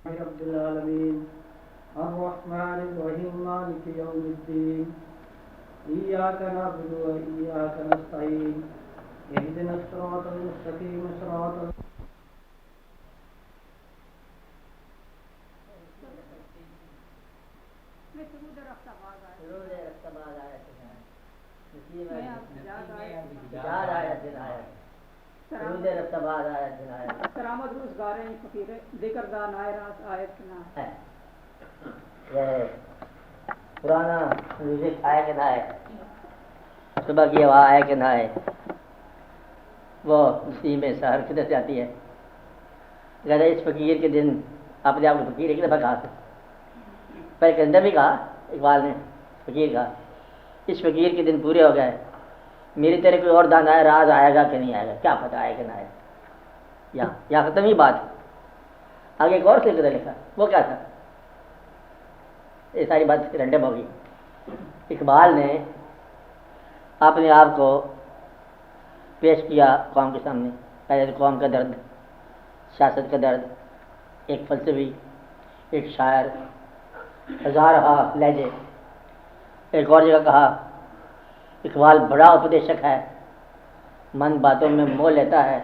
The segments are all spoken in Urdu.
رب العالمين الرحمن الرحيم مالك يوم الدين إياك نعبد وإياك نستعين اهدنا الصراط المستقيم صراط سرآمد روزگار فقیر ذکر دا نائرات آیت نہ ہے پرانا میوزک آیا کہ نہ ہے، صبح کی ہوا آیا کہ نہ ہے، وہ اسی میں سحر کدھر سے آتی ہے؟ لہٰذا اس فقیر کے دن اپنے آپ کو فقیر ایک دفعہ کہا تھا، پہلے کے اندر بھی کہا اقبال نے فقیر کہا، اس فقیر کے دن پورے ہو گئے، میری طرح کوئی اور دانا ہے راز آئے گا کہ نہیں آئے گا، کیا پتہ آئے کہ نہ آئے. یہاں ختم ہی بات. آگے ایک اور سلسلہ لکھا، وہ کیا تھا؟ یہ ساری بات رینڈم ہو گئی. اقبال نے اپنے آپ کو پیش کیا قوم کے سامنے، پہلے قوم کا درد، سیاست کا درد، ایک فلسفی، ایک شاعر، ہزارہ لہجے. ایک اور جگہ کہا اقبال بڑا اپدیشک ہے، من باتوں میں مول لیتا ہے،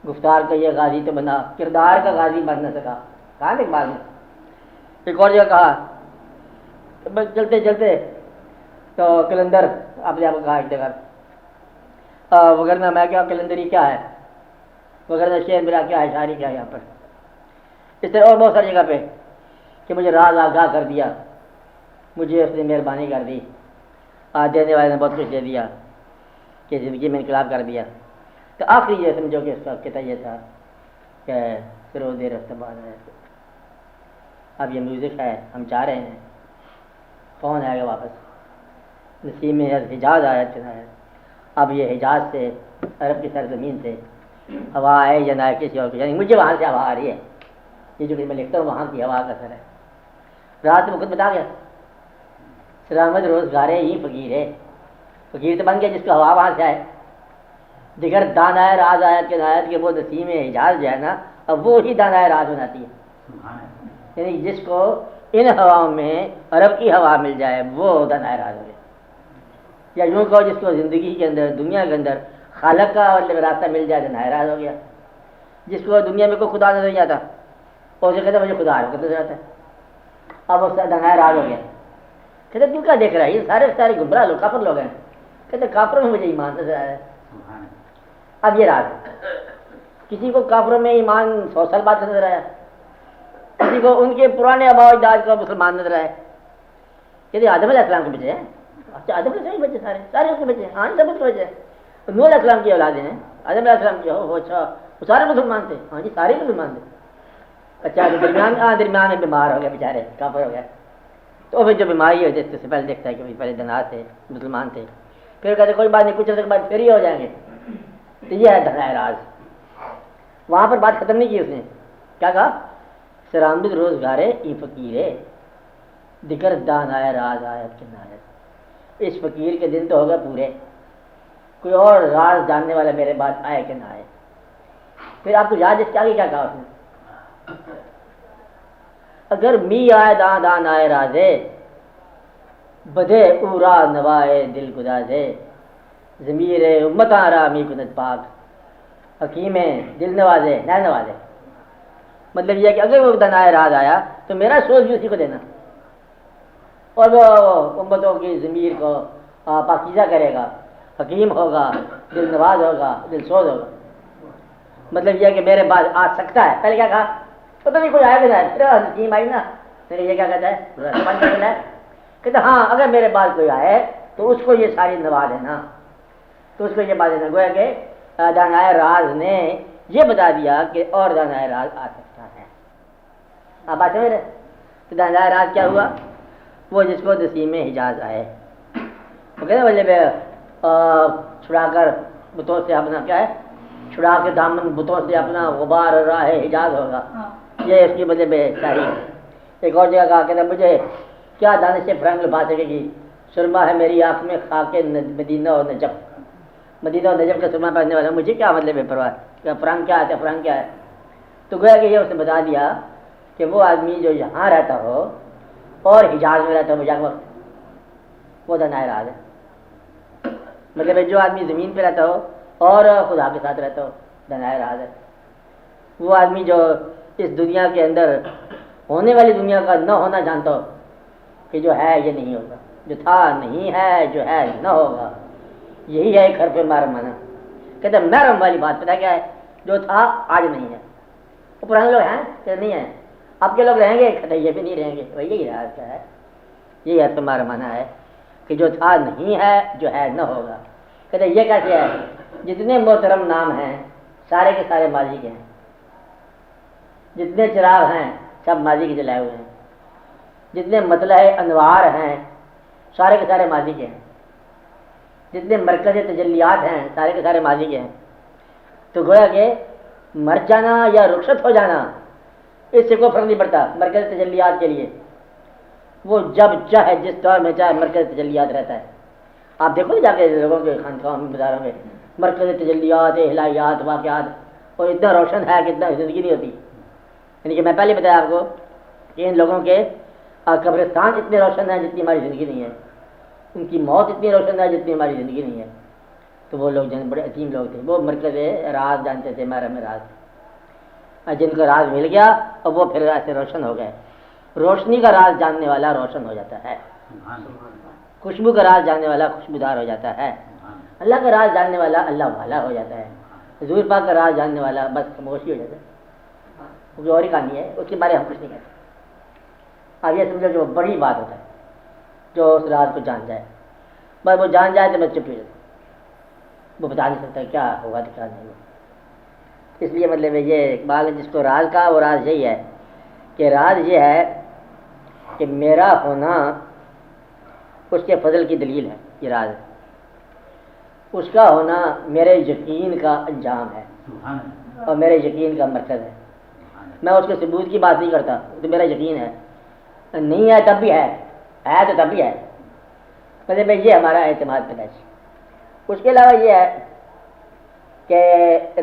گفتار کا یہ غازی تو بنا کردار کا غازی بن نہ سکا. کہا نا اقبال نے. ایک اور جگہ کہا چلتے چلتے تو کلندر اپنے آپ کو کہا ایک جگہ وغیرہ میں کیا کلندری کیا ہے، وغیرہ شعر میرا کیا ہے، شاعری کیا ہے. یہاں پر اس طرح اور بہت ساری جگہ پہ کہ مجھے راز آگاہ کر دیا، مجھے اس نے مہربانی کر دی، دینے والے نے بہت کچھ دے دیا کہ زندگی میں انقلاب کر دیا. تو آخری یہ سمجھو کہ اس کا کہتا یہ تھا کہ سرود رفت باد ہے. اب یہ میوزک ہے، ہم چاہ رہے ہیں کون آئے گا واپس. نسیم حجاز آیا چنا ہے. اب یہ حجاز سے عرب کی سرزمین سے ہوا آئے یا نہ آئے کسی اور کو، یعنی مجھے وہاں سے ہوا آ رہی ہے. یہ جو میں لکھتا ہوں وہاں کی ہوا کا اثر ہے. رات میں خود بتا گیا سلامت روزگارے ہی فقیر ہے. فقیر تو بن گیا جس کو ہوا وہاں سے آئے. دیگر دانا ہے راز آیت کے آیت کہ وہ نسیم حجاز جو ہے نا، اب وہ ہی دانا ہے راز بناتی ہے. یعنی جس کو ان ہواؤں میں عرب کی ہوا مل جائے وہ دانا ہے راز ہو گیا. یا یوں کہو جس کو زندگی کے اندر دنیا کے اندر خالق کا مطلب راستہ مل جائے دانا ہے راز ہو گیا. جس کو دنیا میں کوئی خدا نظر نہیں آتا اور اسے کہتے مجھے خدا نظر آتا ہے، اب اس کا دانا ہے راز ہو گیا. کہتے تم کیا دیکھ رہا ہے، یہ سارے گمراہ لوگ کافر لوگ ہیں. کہتے کافروں میں مجھے ایمان نظر آیا ہے. اب یہ راز ہے. کسی کو کافروں میں ایمان 100 سال بعد نظر آیا، کسی کو ان کے پرانے آباء و اجداد کا مسلمان نظر آئے. کہتے آدم علیہ السلام کے بچے ہیں. اچھا آدم علیہ السلام کے بچے سارے اس کے بچے ہیں. ہاں سب اس کے بچے ہیں. نوح علیہ السلام کی اولادیں ہیں، آدم علیہ السلام کی. اچھا وہ سارے مسلمان تھے؟ ہاں جی سارے مسلمان تھے. اچھا درمیان میں بیمار ہو گئے بیچارے، کافر ہو گئے. تو پھر جو بیماری ہے جس سے پہلے دیکھتا ہے کہ پہلے دنات تھے مسلمان تھے، پھر کہتے کوئی بات نہیں کچھ عرصے کے بعد پھر ہی ہو جائیں گے. تو یہ ہے دھنا راز. وہاں پر بات ختم نہیں کی اس نے. کیا کہا؟ سرآمد روزگارے ای فقیرے دگر دان آئے راز آیت کے نایت. اس فقیر کے دن تو ہو گئے پورے، کوئی اور راز جاننے والا میرے بعد آئے کہ نہ آئے. پھر آپ کو یاد اس کے آگے کیا کہا اس نے؟ اگر می آئے دان دان آئے رازے بدے اورا نوائے دل گدازے ضمیر امت آرامی کند پاک حکیم دل نوازے نہ نوازے. مطلب یہ کہ اگر وہ دنائے راز آیا تو میرا سوچ بھی اسی کو دینا، اور وہ امتوں کی ضمیر کو پاکیزہ کرے گا، حکیم ہوگا، دل نواز ہوگا، دل سوز ہوگا. مطلب یہ کہ میرے بعد آ سکتا ہے. پہلے کیا کہا؟ پتہ نہیں کوئی آئے گا نا، حکیم آئی نا، پھر یہ کیا کہتا ہے کہتا ہاں اگر میرے بعد کوئی آئے تو اس کو یہ ساری نواز ہے نا، تو اس کو یہ بات دینا. گویا کہ دانائے راز نے یہ بتا دیا کہ اور دانائے راز آ سکتا ہے. آپ بات سمجھ رہے؟ تو دانائے راز کیا ہوا؟ وہ جس کو نسیم حجاز آئے، وہ کہتے ہیں مطلب چھڑا کر بتوں سے اپنا کیا ہے، چھڑا کے دامن بتوں سے اپنا غبار راہ حجاز ہوگا. یہ اس کی مطلب تاریخ. ایک اور جگہ کہا کہ مجھے کیا دانش فرنگ لبا سکے گی، سرما ہے میری آنکھ میں خاک مدینہ اور نجف. مدینہ اور نجف کا سرما پہننے والا مجھے کیا مطلب ہے پرواہ، فرنگ کیا ہے، فرنگ کیا ہے. تو گویا کہ یہ اس نے بتا دیا کہ وہ آدمی جو یہاں رہتا ہو اور حجاز میں رہتا ہو مجھے وقت، وہ دنائے راز ہے۔ مطلب جو آدمی زمین پہ رہتا ہو اور خدا کے ساتھ رہتا ہو دنائے راز ہے۔ وہ آدمی جو اس دنیا کے اندر ہونے والی دنیا کا نہ ہونا جانتا ہو کہ جو ہے یہ نہیں ہوگا، جو تھا نہیں ہے، جو ہے نہ ہوگا، یہی ہے ایک حرف محرم مانا۔ کہتے ہیں محرم والی بات پتہ کیا ہے؟ جو تھا آج نہیں ہے۔ وہ پرانے لوگ ہیں کہ نہیں ہیں، اب کے لوگ رہیں گے کہتے یہ بھی نہیں رہیں گے، وہی یہی راز کیا ہے، یہی حرف محرم مانا ہے کہ جو تھا نہیں ہے، جو ہے نہ ہوگا۔ کہتے ہیں یہ کیسے ہے؟ جتنے محترم نام ہیں سارے کے سارے ماضی کے ہیں، جتنے چراغ ہیں سب ماضی کے جلائے ہوئے ہیں، جتنے مطلع انوار ہیں سارے کے سارے ماضی کے ہیں، جتنے مرکز تجلیات ہیں سارے کے سارے ماضی کے ہیں۔ تو گویا کہ مر جانا یا رخصت ہو جانا اس سے کوئی فرق نہیں پڑتا مرکز تجلیات کے لیے، وہ جب چاہے جس دور میں چاہے مرکز تجلیات رہتا ہے۔ آپ دیکھو جا کے لوگوں کے خانقاہوں میں بازاروں میں مرکز تجلیات، الہیات، واقعات، اور اتنا روشن ہے کہ اتنا زندگی نہیں ہوتی۔ یعنی کہ میں پہلے بتایا آپ کو کہ ان لوگوں کے قبرستان اتنے روشن ہیں جتنی ہماری زندگی نہیں ہے، ان کی موت اتنی روشن ہے جتنی ہماری زندگی نہیں ہے۔ تو وہ لوگ بڑے عظیم لوگ تھے، وہ مرکز راز جانتے تھے، محرم راز، جن کا راز مل گیا اور وہ پھر ایسے روشن ہو گئے۔ روشنی کا راز جاننے والا روشن ہو جاتا ہے، خوشبو کا راز جاننے والا خوشبودار ہو جاتا ہے، اللہ کا راز جاننے والا اللہ والا ہو جاتا ہے، حضور پاک کا راز جاننے والا بس خاموشی ہو جاتا ہے۔ وہ اور ہی کہانی ہے، اس کے بارے میں ہم کچھ نہیں کہتے۔ اب یہ سمجھو کہ وہ بڑی بات ہوتا ہے جو اس راز کو جان جائے، بس وہ جان جائے تو بس چپ ہو جاتا ہے، وہ بتا نہیں سکتا کیا ہوگا تو کیا نہیں ہوگا۔ اس لیے مطلب یہ اقبال نے جس کو راز کہا وہ راز یہی ہے کہ راز یہ ہے کہ میرا ہونا اس کے فضل کی دلیل ہے، یہ راز ہے، اس کا ہونا میرے یقین کا انجام ہے اور میرے یقین کا مرکز ہے۔ میں اس کے ثبوت کی بات نہیں کرتا، تو میرا یقین ہے، نہیں ہے تب بھی ہے تو تب بھی ہے، مطلب یہ ہمارا اعتماد پیدائش۔ اس کے علاوہ یہ ہے کہ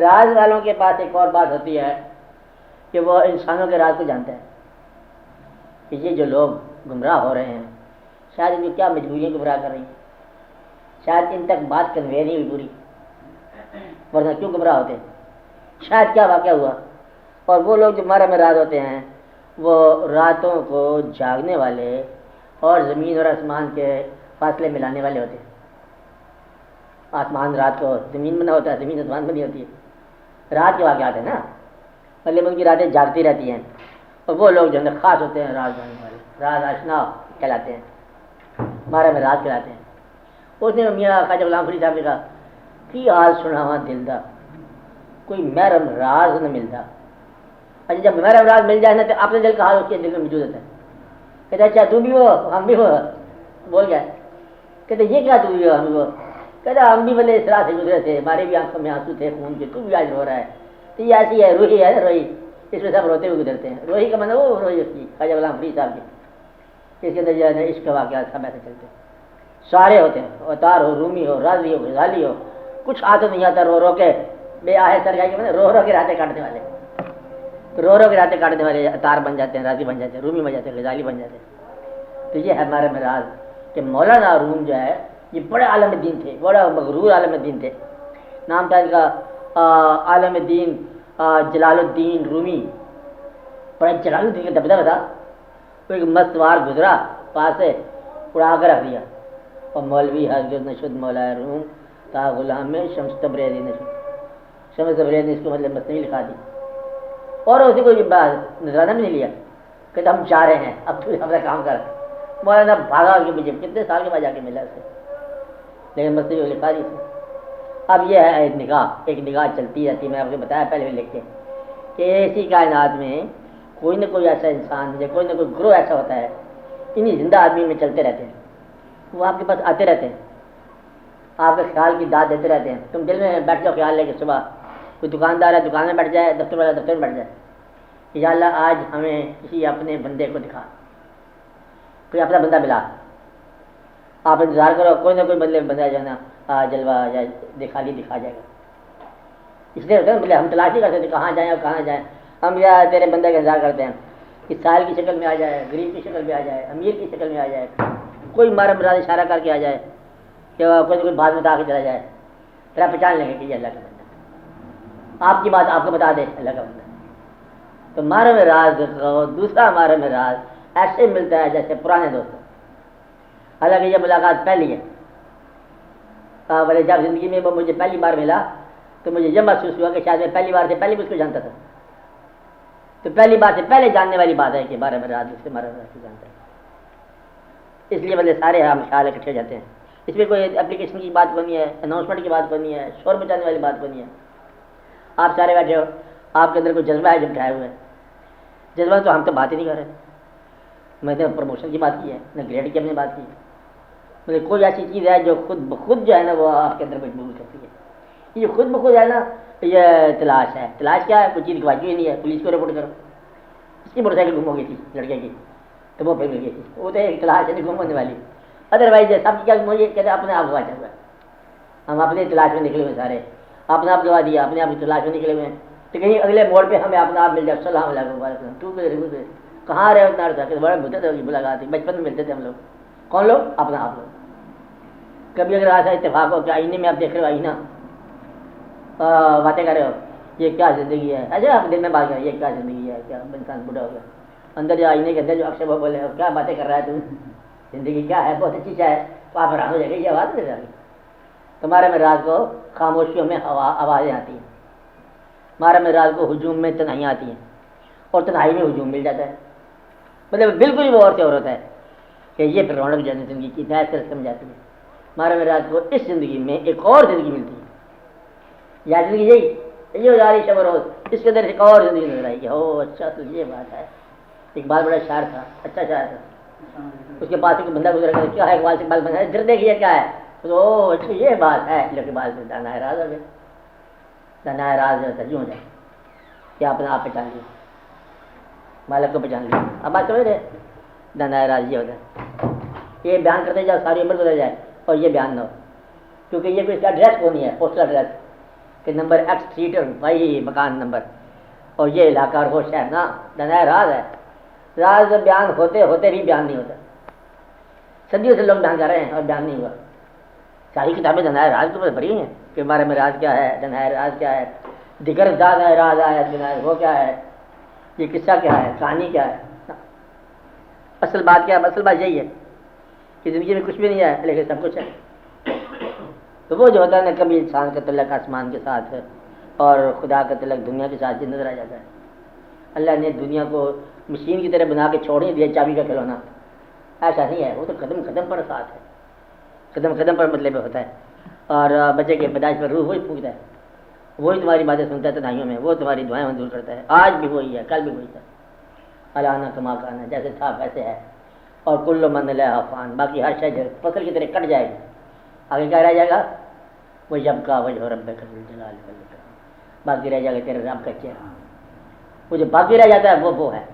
راز والوں کے پاس ایک اور بات ہوتی ہے کہ وہ انسانوں کے راز کو جانتے ہیں کہ یہ جو لوگ گمراہ ہو رہے ہیں شاید ان کی کیا مجبوریاں گمراہ کر رہی ہیں، شاید ان تک بات کنوے نہیں ہوئی پوری، ورنہ کیوں گمراہ ہوتے ہیں، شاید کیا واقعہ ہوا۔ اور وہ لوگ جو ہمارے میں راز ہوتے ہیں وہ راتوں کو جاگنے والے اور زمین اور آسمان کے فاصلے ملانے والے ہوتے ہیں۔ آسمان رات کو زمین میں نہ ہوتا ہے، زمین آسمان میں نہیں ہوتی ہے، رات کے واقعات ہیں نا، مطلب ان کی راتیں جاگتی رہتی ہیں، اور وہ لوگ جو ہے خاص ہوتے ہیں راز جاننے والے، راز آشنا کہلاتے ہیں، ہمارے میں راز کہلاتے ہیں۔ اس نے میاں خواجہ غلام فرید صاحب نے کہا کہ حال سناواں دل دا کوئی محرم راز نہ ملتا۔ اچھا جب محرم راز مل جائے نا تو اپنے دل کا حال اس کے دل میں موجود ہوتا ہے، کہتے اچھا تو بھی ہو ہم بھی ہو، بول گیا، کہتے یہ کیا تو بھی ہو ہم بھی ہو، کہتا ہم بھی بلے اس راہ سے گزرے تھے، ہمارے بھی آنکھوں میں آنسو تھے خون کے، تو بھی آج رو رہا ہے، تو یہ ایسی ہے روحی ہے نا، روحی اس میں سب روتے ہوئے گزرتے ہیں، روحی کا مطلب وہ روحی اس کی خواجہ غلام فرید صاحب کی، اس کے اندر جو ہے عشق کے واقعات سب ایسے چلتے ہیں، سارے ہوتے ہیں، اوتار ہو، رومی ہو، رازی ہو، غزالی ہو، کچھ آتے نہیں آتا، رو رو کے بے آہے سرگائی کے مطلب رو رو کے راتیں کاٹنے والے، رو رو کے راتیں کاٹنے والے اتار بن جاتے ہیں، راضی بن جاتے ہیں، رومی بن جاتے ہیں، غزالی بن جاتے ہیں۔ تو یہ ہے ہمارے معراج کہ مولانا روم جو ہے یہ بڑے عالم دین تھے، بڑا مغرور عالم دین تھے، نام تھا ان کا عالم دین جلال الدین رومی، بڑا جلال الدین کا دبدبہ تھا۔ تو ایک مستوار گزرا پاس سے اڑا کر رکھ دیا، اور مولوی حضرت نشد مولا روم تا غلام میں شمس تبریزی نشد، شمس تبریزی نے اس کو مطلب مصنوعی لکھا دی، اور اسی کو نذرانہ بھی نہیں لیا کہ ہم چاہ رہے ہیں اب تو اپنا کام کر۔ مولانا بھاگا کہ مجھے کتنے سال کے بعد جا کے ملا اسے، لیکن مصنوعی لکھا دی اسے۔ اب یہ ہے ایک نگاہ چلتی رہتی، میں آپ کو بتایا پہلے بھی لکھ کے کہ ایسی کائنات میں کوئی نہ کوئی ایسا انسان یا کوئی نہ کوئی گروہ ایسا ہوتا ہے، انہیں زندہ آدمی میں چلتے رہتے ہیں، وہ آپ کے پاس آتے رہتے ہیں، آپ کے خیال کی داد دیتے رہتے ہیں۔ تم دل میں بیٹھ جاؤ خیال لے کے، صبح کوئی دکاندار ہے دکان میں بیٹھ جائے، دفتر والا دفتر میں بیٹھ جائے، یا اللہ آج ہمیں کسی اپنے بندے کو دکھا، کوئی اپنا بندہ ملا، آپ انتظار کرو کوئی نہ کوئی بندہ جو ہے نا جلوہ یا دکھا جائے گا۔ اس لیے ہوتا ہے مطلب ہم تلاش نہیں کرتے تھے کہاں جائیں اور کہاں جائیں، ہم یا تیرے بندے کا انتظار کرتے ہیں کہ سائل کی شکل میں آ جائے، غریب کی شکل میں آ جائے، امیر کی شکل میں آ جائے، کوئی ہمارا مراد اشارہ کر کے آ جائے کہ کوئی بات بتا کے چلا جائے، پھر آپ پہچان لیں گے کہ یہ اللہ کا بندہ، آپ کی بات آپ کو بتا دے اللہ کا بندہ۔ تو ہمارے میں راز دوسرا ہمارے میں راز ایسے ملتا ہے جیسے پرانے دوستوں، حالانکہ یہ ملاقات پہلی ہے، بولے جب زندگی میں وہ مجھے پہلی بار ملا تو مجھے یہ محسوس ہوا کہ شاید میں پہلی بار سے پہلے بھی اس کو جانتا تھا۔ تو پہلی بار سے پہلے جاننے والی بات ہے کہ بارہ میں راز اس سے ہمارا راز جانتا ہے، اس لیے بولے سارے ہم خیال اکٹھے ہو جاتے ہیں۔ اس میں کوئی اپلیکیشن کی بات بنی ہے، اناؤنسمنٹ کی بات بنی ہے، شور مچانے والی بات بنی ہے۔ آپ سارے بیٹھے ہو، آپ کے اندر کوئی جذبہ ہے جو اٹھائے ہوئے ہے، جذبہ تو ہم تو بات ہی نہیں کر رہے، میں نے پروموشن کی بات کی ہے، نہ گریڈ کی ہم نے بات کی ہے، مطلب کوئی ایسی چیز ہے جو خود بخود جو ہے نا وہ آپ کے اندر مجبور کرتی ہے۔ یہ خود بخود ہے نا، یہ تلاش ہے۔ تلاش کیا ہے؟ کوئی چیز گواچی ہوئی نہیں ہے، پولیس کو رپورٹ کرو۔ اس کی موٹر سائیکل گم ہو گئی تھی لڑکے کی، تو وہ پھر مل گئی تھی، وہ تو ایک تلاش ہے گم ہونے والی، ادروائز سب کی کیا گم ہوئی کہتے اپنے آپ گواچا ہوا ہے، ہم اپنے تلاش میں نکلے ہوئے سارے، اپنے آپ گوا دیا، اپنے آپ کی تلاش میں نکلے ہوئے ہیں، تو کہیں اگلے موڑ پہ ہمیں اپنا آپ مل جائے، السلام علیکم وعلیکم تو کہاں رہے اتنا عرصہ کہ بڑے مدت ہوگی ملاقات تھی، بچپن میں ملتے تھے ہم لوگ، کون لوگ؟ اپنا آپ لوگ۔ کبھی اگر ایسا اتفاق ہو کہ آئینے میں آپ دیکھ رہے ہو، آئینہ باتیں کر رہے ہو، یہ کیا زندگی ہے، ایسے آپ دل میں بات کر یہ کیا زندگی ہے، کیا انسان بوڑھا ہو گیا، اندر جو آئینے کے اندر جو اکثر وہ بولے کیا باتیں کر رہا ہے تم، زندگی کیا ہے، بہت اچھی ہے، تو آپ حیران ہو جائے گا یہ آواز نہیں رہی۔ تمہارے میں رات کو خاموشیوں میں آوازیں آتی ہیں، ہمارے میں رات کو ہجوم میں تنہائیاں آتی ہیں، اور تنہائی میں ہجوم مل جاتا ہے، مطلب بالکل ہی وہ اور سے اور ہوتا ہے کہ یہ پھر رونق جانے زندگی کی نہایت سے سمجھاتی ہے۔ ہمارے میں رات کو اس زندگی میں ایک اور زندگی ملتی ہے، یا زندگی یہی ہو جا رہی شب و روز، اس کے اندر ایک اور زندگی نظر آئی کہ او اچھا تو یہ بات ہے۔ ایک بات بڑا شاعر تھا، اچھا شاعر تھا، اس کے پاس ایک بندہ گزرا کہ کیا ہے اقبال سے اقبال بنا ہے در دیکھیے کیا ہے، تو او اچھا یہ بات ہے، لیکن بعد میں دانا راز ہو گیا، دانا راز جو ہے یوں ہو جائے کہ آپ نے آپ پہچان لیا، مالک کو پہچان لیا، اب بات سمجھ رہے، دانا راز یہ ہوتا ہے، یہ بیان کرتے جاؤ ساری عمر گزر جائے اور یہ بیان نہ ہو، کیونکہ یہ کوئی اس کا ایڈریس کو نہیں ہے، پوسٹل ایڈریس کہ نمبر ایکس سٹریٹ اور بھائی مکان نمبر اور یہ علاقہ اور وہ شہر، نا دانا راز ہے۔ راز بیان ہوتے ہوتے بھی بیان نہیں ہوتا، صدیوں سے لوگ بیان کر رہے ہیں اور بیان نہیں ہوا، ساری کتابیں دانا راز کے اوپر بھری ہیں کہ ہمارے میں راز کیا ہے، دانا راز کیا ہے، دیگر دانا راز آیا دانا وہ کیا ہے، یہ قصہ کیا ہے، کہانی کیا ہے۔ اصل بات کیا ہے؟ اصل بات یہی ہے کہ زندگی میں کچھ بھی نہیں ہے لیکن سب کچھ ہے۔ تو وہ جو ہوتا ہے نا، کبھی انسان کا تعلق آسمان کے ساتھ ہے اور خدا کا تعلق دنیا کے ساتھ نظر آ جاتا ہے۔ اللہ نے دنیا کو مشین کی طرح بنا کے چھوڑ نہیں دیا چابی کا کھلونا، ایسا نہیں ہے، وہ تو قدم قدم پر ساتھ ہے، قدم قدم پر مطلب ہوتا ہے، اور بچے کے پیدائش پر روح وہی پھونکتا ہے، وہی تمہاری باتیں سنتا ہے تنہائیوں میں، وہ تمہاری دعائیں منظور کرتا ہے، آج بھی وہی ہے، کل بھی وہی تھا، الانا کما کانا، جیسے تھا ویسے ہے، اور کل من لہا فان، باقی ہر شے فصل کی طرح کٹ جائے گی، آگے کیا رہ جائے گا؟ وہ یبقی وجہ ربک ذو الجلال والاکرام، باقی رہ جائے گا تیرے رب کا چہرہ، وہ جو باقی رہ جاتا ہے وہ ہے،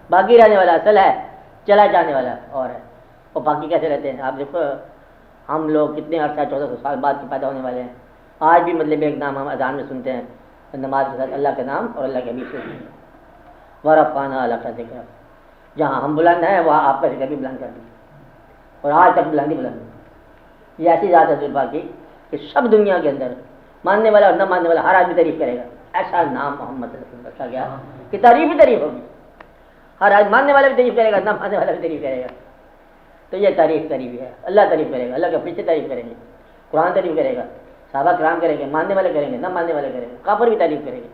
باقی رہنے والا اصل ہے، چلا جانے والا اور ہے۔ اور باقی کیسے رہتے ہیں؟ آپ دیکھو ہم لوگ کتنے عرصہ 1400 سال بعد کے پیدا ہونے والے ہیں، آج بھی مطلب ایک نام ہم اذان میں سنتے ہیں نماز کے ساتھ، اللہ کا نام اور اللہ کے حبیب سے سنتے ہیں، ورفعنا لک ذکرک، جہاں ہم بلند ہیں وہاں آپ کا ذکر بھی بلند کر دیں، اور آج تک بلندی بلند ہے۔ یہ ایسی ذات ہے حضور پاک کی کہ سب دنیا کے اندر ماننے والا اور نہ ماننے والا ہر آدمی تعریف کرے گا، ایسا نام محمد صلی اللہ علیہ وسلم رکھا گیا کہ تعریف ہی تعریف ہوگی، ہر آدمی ماننے والا بھی تعریف کرے گا، نہ ماننے والا بھی تعریف کرے گا، تو یہ تعریف ہے، اللہ تعریف کرے گا، اللہ کے پیچھے تعریف کریں گے، قرآن تعریف کرے گا، صحابہ کرام کریں گے، ماننے والے کریں گے، نہ ماننے والے کریں گے، کافر بھی تعریف کریں گے،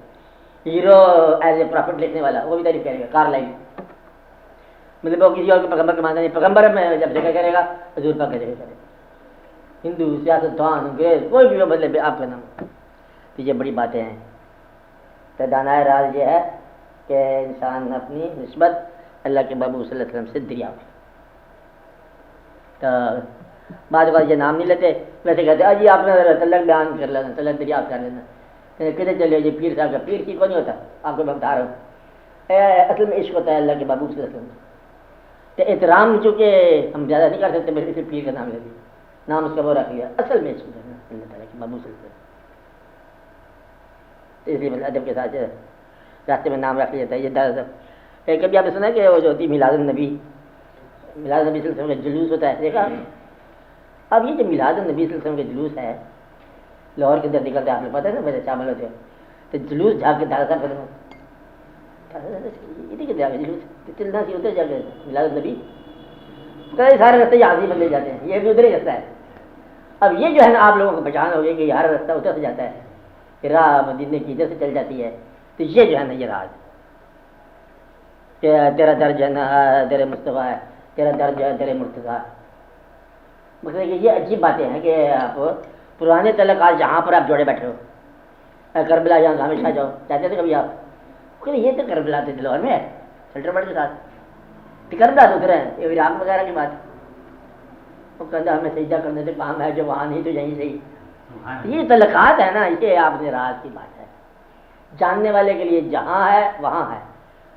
ہیرو ایز اے پرافٹ لکھنے والا وہ بھی تعریف کرے گا، کارلائل مطلب وہ کسی اور کے پیغمبر کے مانتا نہیں، پیغمبر میں جب ذکر کرے گا حضور پاک کا ذکر کرے گا، ہندو سیاست دان انگریز کوئی بھی مطلب آپ کا نام، تو یہ بڑی باتیں ہیں۔ تو دانائے راز یہ ہے کہ انسان اپنی نسبت اللہ کے محبوب صلی اللہ علیہ وسلم سے دریافت، تو بعض اوقات یہ نام نہیں لیتے، ویسے کہتے ہیں جی آپ نے تعلق بیان کر لینا، تعلق دریافت کر لینا، کدھر چلے جی پیر صاحب کا، پیر کی کو نہیں ہوتا، آپ کو میں بتا رہا ہوں، اصل میں عشق ہوتا ہے اللہ کے محبوب صلی اللہ علیہ وسلم، تو احترام چونکہ ہم زیادہ نہیں کر سکتے، میرے سے پیر کا نام لے دیا، نام اس کا وہ رکھ لیا، اصل میں عشق کرنا اللہ تعالیٰ کے محبوب صلی اللہ علیہ وسلم، تو اس لیے ادب کے ساتھ راستے میں نام رکھ لیا جاتا ہے۔ یہ کبھی آپ نے سنا کہ وہ جو ہوتی میلاد النبی صلی اللہ علیہ وسلم کا جلوس ہوتا ہے، دیکھا؟ اب یہ جو میلاد النبی صلی اللہ علیہ وسلم کا جلوس ہے، لاہور کے اندر نکلتا ہے، آپ کو پتہ ہے نا، بڑے شامل ہوتے ہیں، تو جلوس جھاگ کے دادا صاحب جلوس چلنا سی ہوتا ہے، جا کے میلاد النبی کئی سارے رستے یہاں سے بندے جاتے ہیں، یہ بھی ادھر ہی رستہ ہے۔ اب یہ جو ہے نا آپ لوگوں کو پہچان ہو گئی کہ ہر رستہ ادھر سے جاتا ہے، راہ مدینے کی ادھر سے چل جاتی ہے، تو یہ جو ہے نا یہ راز کہ تیرا در جو ہے نا در مصطفیٰ ہے، تیرا در جو ہے در مرتضیٰ۔ مطلب کہ یہ عجیب باتیں ہیں کہ آپ پرانے تعلقات جہاں پر آپ جوڑے بیٹھے ہو، کربلا جہاں ہمیشہ جاؤ چاہتے تھے کبھی آپ؟ یہ تو کربلا تھے دلور میں سینٹر بٹ کے ساتھ، کربلا تو ادھر ہے، یہ عراق وغیرہ کی بات۔ وہ کہتا ہمیں سجدہ کرنے سے کام ہے، جو وہاں نہیں تو یہیں صحیح۔ یہ تعلقات ہے نا، یہ آپ نے راز کی بات ہے۔ جاننے والے کے لیے جہاں ہے وہاں ہے،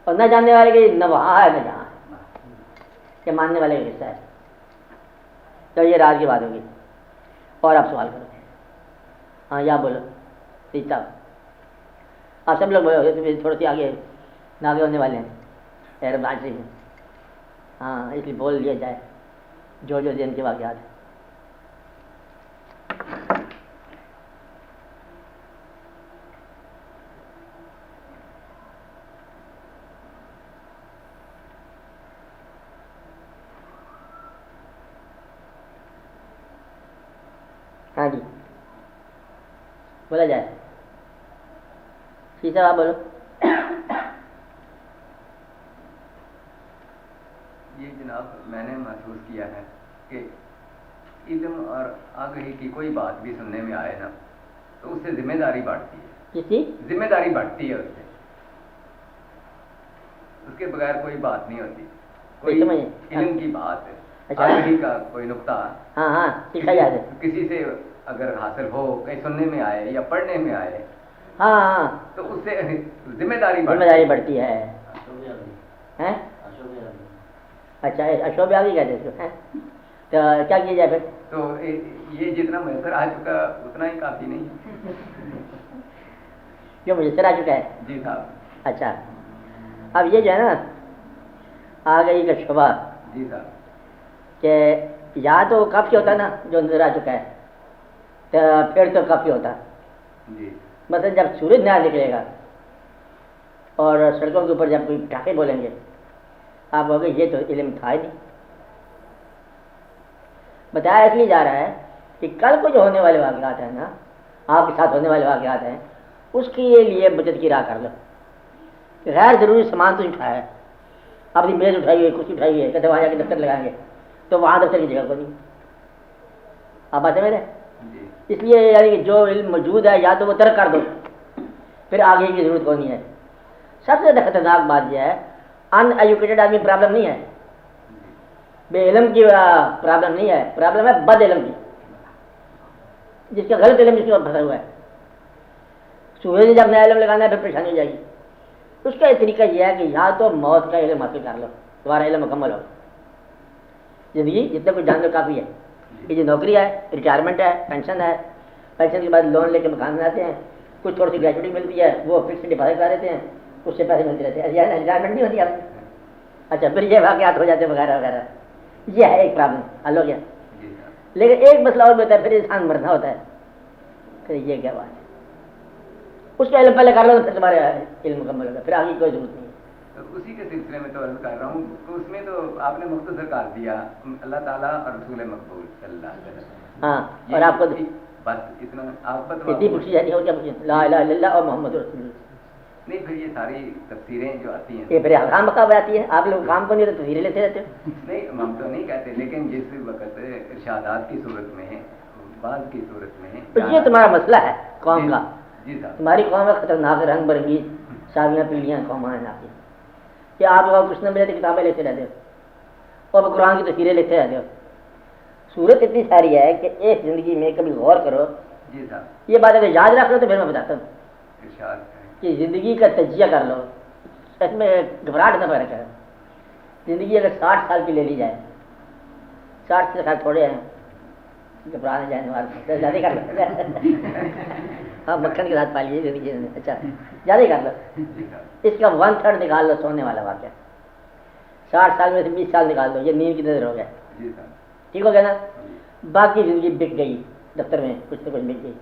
اور نہ جاننے والے کے لیے نہ وہاں ہے نہ جہاں ہے، یہ ماننے والے کا حصہ ہے۔ تو یہ راز کی بات ہوگی۔ اور آپ سوال کرو۔ ہاں یا بولو سیتا، آپ سب لوگ بولو، تھوڑی سی آگے ناگے ہونے والے ہیں رمضان شریف میں، ہاں اس لیے بول لیا جائے جو دن کے واقعات ہیں۔ ہاں جی بولا جائے، صاحب آپ بولو۔ یہ جناب میں نے محسوس کیا ہے کہ علم اور آگہی کی کوئی بات بھی سننے میں آئے نا تو اس سے ذمہ داری بڑھتی ہے، کس کی ذمہ داری بڑھتی ہے، اس کے بغیر کوئی بات نہیں ہوتی، کوئی علم کی بات ہے، آگہی کا کوئی نقطہ ہاں ہاں سیکھا جاتا ہے، کسی سے اگر حاصل ہو، کہیں سننے میں آئے یا پڑھنے میں آئے، ہاں ہاں تو اس سے ذمہ داری بڑھتی ہے۔ اچھا اشوب آگے کہتے ہیں اس کو، تو کیا کیا جائے پھر؟ تو یہ جتنا میسر آ چکا اتنا ہی کافی نہیں، جو میسر آ چکا ہے۔ جی صاحب۔ اچھا اب یہ جو ہے نا آگہی کا شعبہ، جی صاحب، کہ یا تو کافی ہوتا نا جو نظر آ چکا ہے، تو پھر تو کافی ہوتا۔ جی مثلا جب سورج نیا نکلے گا اور سڑکوں کے اوپر جب کوئی پٹاخے بولیں گے، آپ کہو گے یہ تو علم تھا ہی نہیں۔ بتایا اس لیے جا رہا ہے کہ کل کو جو ہونے والے واقعات ہیں نا، آپ کے ساتھ ہونے والے واقعات ہیں، اس کے لیے بچت کی راہ کر لو۔ غیر ضروری سامان تو اٹھایا ہے، اپنی میز اٹھائی ہوئی، کچھ اٹھائی ہے، کہتے وہاں جا کے دفتر لگائیں گے، تو وہاں دفتر کی جگہ کو نہیں۔ آپ باتیں میرے، اس لیے یعنی کہ جو علم موجود ہے یا تو وہ ترک کر دو، پھر آگے کی ضرورت کونی ہے۔ سب سے زیادہ خطرناک بات یہ ہے، ان ایجوکیٹڈ آدمی پرابلم نہیں ہے، بے علم کی پرابلم نہیں ہے، پرابلم ہے بد علم کی، جس کا غلط علم جس کے اوپر پھنسا ہوا ہے۔ سورج نے جب نیا علم لگانا ہے پھر پریشانی ہو جائے گی۔ اس کا ایک طریقہ یہ ہے کہ یا تو موت کا علم حاصل کر لو، تمہارا علم مکمل ہو، زندگی جتنا کچھ جان لو کافی ہے۔ یہ جو نوکری ہے، ریٹائرمنٹ ہے، پینشن ہے، پینشن کے بعد لون لے کے مکان بناتے ہیں، کچھ تھوڑی سی گریجویٹی ملتی ہے، وہ فکس ڈپازٹ کر دیتے ہیں، اس سے پیسے ملتے رہتے ہیں، ریٹائرمنٹ نہیں ہوتی آپ۔ اچھا پھر یہ واقعات ہو جاتے ہیں وغیرہ وغیرہ، یہ ہے ایک پرابلم حل ہو گیا۔ لیکن ایک مسئلہ اور بھی ہوتا ہے، پھر انسان مرنا ہوتا ہے، پھر یہ کیا بات ہے، اس کا علم پہلے کر لو تو پھر تمہارا علم مکمل ہوگا، پھر آگے کوئی ضرورت نہیں۔ اسی کے سلسلے میں تو عرض کر رہا ہوں کہ اس میں تو آپ نے مختصر کر دیا، اللہ تعالیٰ اور رسول مقبول صلی اللہ علیہ وسلم۔ ہاں اور آپ کو بس اتنا آپ اتنی پوچھی جاتی ہے، اور کیا پوچھی؟ لا الہ الا اللہ اور محمد رسول اللہ۔ نہیں پھر یہ ساری تفسیریں جو آتی ہیں، یہ پھر احکام مقام آتی ہے، آپ لوگ کام کو نہیں تو تصویریں لیتے رہتے ہو۔ نہیں ہم تو نہیں کہتے، لیکن جس وقت ارشادات کی صورت میں، بعض کی صورت میں، یہ تمہارا مسئلہ ہے قوم کا۔ جی صاحب، تمہاری قوم ہے خطرناک، رنگ برنگی ساویاں پیلیاں قوم ہیں آپ کی، کہ آپ لوگ کچھ نہ ملے تو کتابیں لیتے رہتے ہو اور قرآن کی تصویریں لیتے رہتے ہو۔ صورت اتنی ساری ہے کہ ایک زندگی میں کبھی غور کرو، جی صاحب، یہ بات اگر یاد رکھ لو تو پھر میں بتاتا ہوں ارشاد کہ زندگی کا تجزیہ کر لو، اس میں گھبراہٹ نہ پیدا کرو۔ زندگی اگر 60 سال کی لے لی جائے، 60 سے سال تھوڑے ہیں، گھبرانے جانے والے زیادہ کر لو، ہاں مکھن کے ساتھ پالیے زندگی میں. اچھا زیادہ ہی کر لو. جی صاحب. اس کا 1/3 نکال لو سونے والا واقعہ. 60 سال میں سے 20 سال نکال دو, یہ نیند کی نظر ہو گیا. جی صاحب. ٹھیک ہو گیا نا. جی. باقی زندگی بک گئی, دفتر میں کچھ نہ کچھ بک گئی.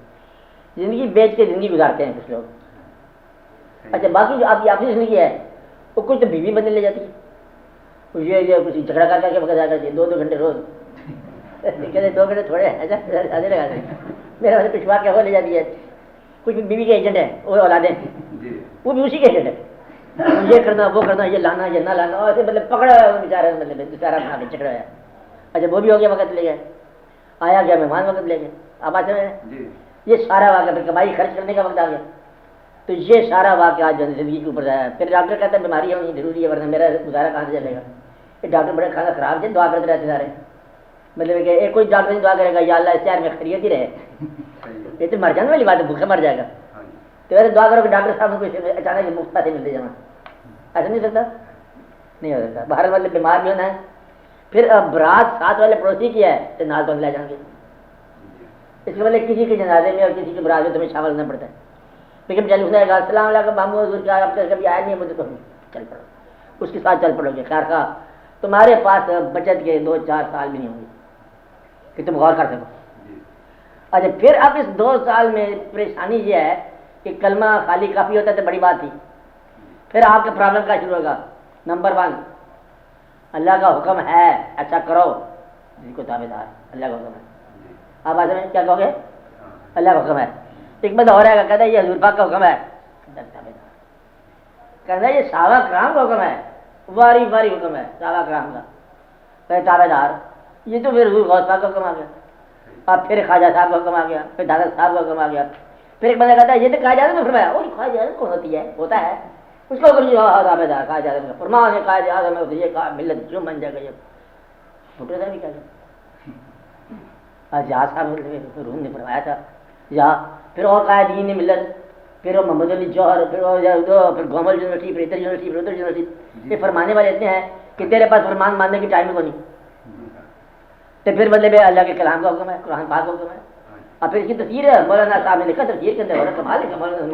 زندگی بیچ کے زندگی گزارتے ہیں کچھ لوگ. اچھا باقی جو آپ کی اپنی زندگی ہے وہ کچھ تو بیوی بننے لے جاتی ہے, یہ کچھ جھگڑا کر کے بغیر جاتا ہے 2 گھنٹے روز. کہتے 2 گھنٹے تھوڑے ہیں, ایسا زیادہ لگا دیں. میرا مطلب پچھوا کیا وہ لے جاتی ہے. کچھ بیوی کے ایجنٹ ہے وہ اولادیں, جی. وہ بھی اسی کے ایجنٹ ہے. یہ کرنا وہ کرنا, یہ لانا یہ نہ لانا, اور ایسے مطلب پکڑا ہوا بیچارہ, مطلب بیچارہ بنا کے جھگڑا ہے. اچھا وہ بھی ہو گیا, وقت لے گئے, آیا گیا مہمان وقت لے گئے. اب آتے ہیں جی. یہ سارا واقعہ, پھر کمائی خرچ کرنے کا وقت آ گیا. تو یہ سارا واقعہ جو زندگی کے اوپر آیا. پھر ڈاکٹر کہتا ہے بیماری ہونی ضروری ہے ورنہ میرا گزارا کہاں سے چلے گا. یہ ڈاکٹر بڑے کھانا خراب سے دعا کرتے رہتے سارے. مطلب کہ ایک کوئی ڈاکٹر نہیں دعا کرے گا یا اللہ اس شہر میں خیریت ہی رہے. یہ تو مر جانے والی بات ہے, بھوکا مر جائے گا. تو ویسے دعا کرو کہ ڈاکٹر صاحب کو اچانک مفت پیسے ملتے جانا, ایسا نہیں سکتا, نہیں ہو سکتا. باہر مطلب بیمار بھی ہونا ہے. پھر برات ساتھ والے پڑوسی کی ہے تو نال تو لے جائیں گے. اس کے مطلب کسی کے جنازے میں اور کسی کے برات میں تمہیں شامل ہونا پڑتا ہے. لیکن چل اس نے کہا السلام علیکم مامو حضور, کیا آپ کا کبھی آیا نہیں ہے مجھے, تو چل پڑو اس کے ساتھ چل پڑو گے. خیر خواہ تمہارے پاس بچت کے 2-4 سال بھی نہیں ہوں گے کہ تم غور کر سکو. اچھا پھر اب اس 2 سال میں پریشانی یہ ہے کہ کلمہ خالی کافی ہوتا ہے تو بڑی بات تھی. پھر آپ کا پرابلم کیا شروع ہوگا. نمبر 1 اللہ کا حکم ہے اچھا کرو, جس کو تابع دار, اللہ کا حکم ہے. آپ آج میں کیا کہو گے, اللہ کا حکم ہے. ایک بندہ ہو رہے گا, کہتا ہے یہ حضور پاک کا حکم ہے, کہتا ہے یہ صحابہ کرام کا حکم ہے, واری واری حکم ہے صحابہ کرام کا, کہ تابع دار. یہ تو پھر حضور غوث پاک کا حکم آ گیا. اب پھر خواجہ صاحب کا حکم آ گیا, پھر دادا صاحب کا حکم آ گیا. پھر ایک بندہ کہتا ہے یہ تو خواجہ اعظم نے فرمایا. وہ خواجہ اعظم کون ہوتی ہے, ہوتا ہے اس کو حکم تابع دار خواجہ اعظم کا فرمان ہے. خواجہ اعظم ہے یہ کہا ملت کیوں بن جائے گا. یہ چھوٹے صاحب کیا جہاز صاحب روم نے فرمایا تھا یا پھر اور قائدین نے ملت, پھر وہ محمد علی جوہر, پھر گومل یونیورسٹی, پھر ادھر یونیورسٹی, پھر ادھر یونیورسٹی. یہ فرمانے والے اتنے ہیں کہ تیرے پاس فرمان ماننے کی ٹائم کو نہیں. تو پھر مطلب اللہ کے کلام کا حکم ہے, قرآن پاک کا حکم ہے. اور پھر اس کی تفسیر ہے, مولانا صاحب نے لکھا تفسیر کے اندر کمال لکھا, مولانا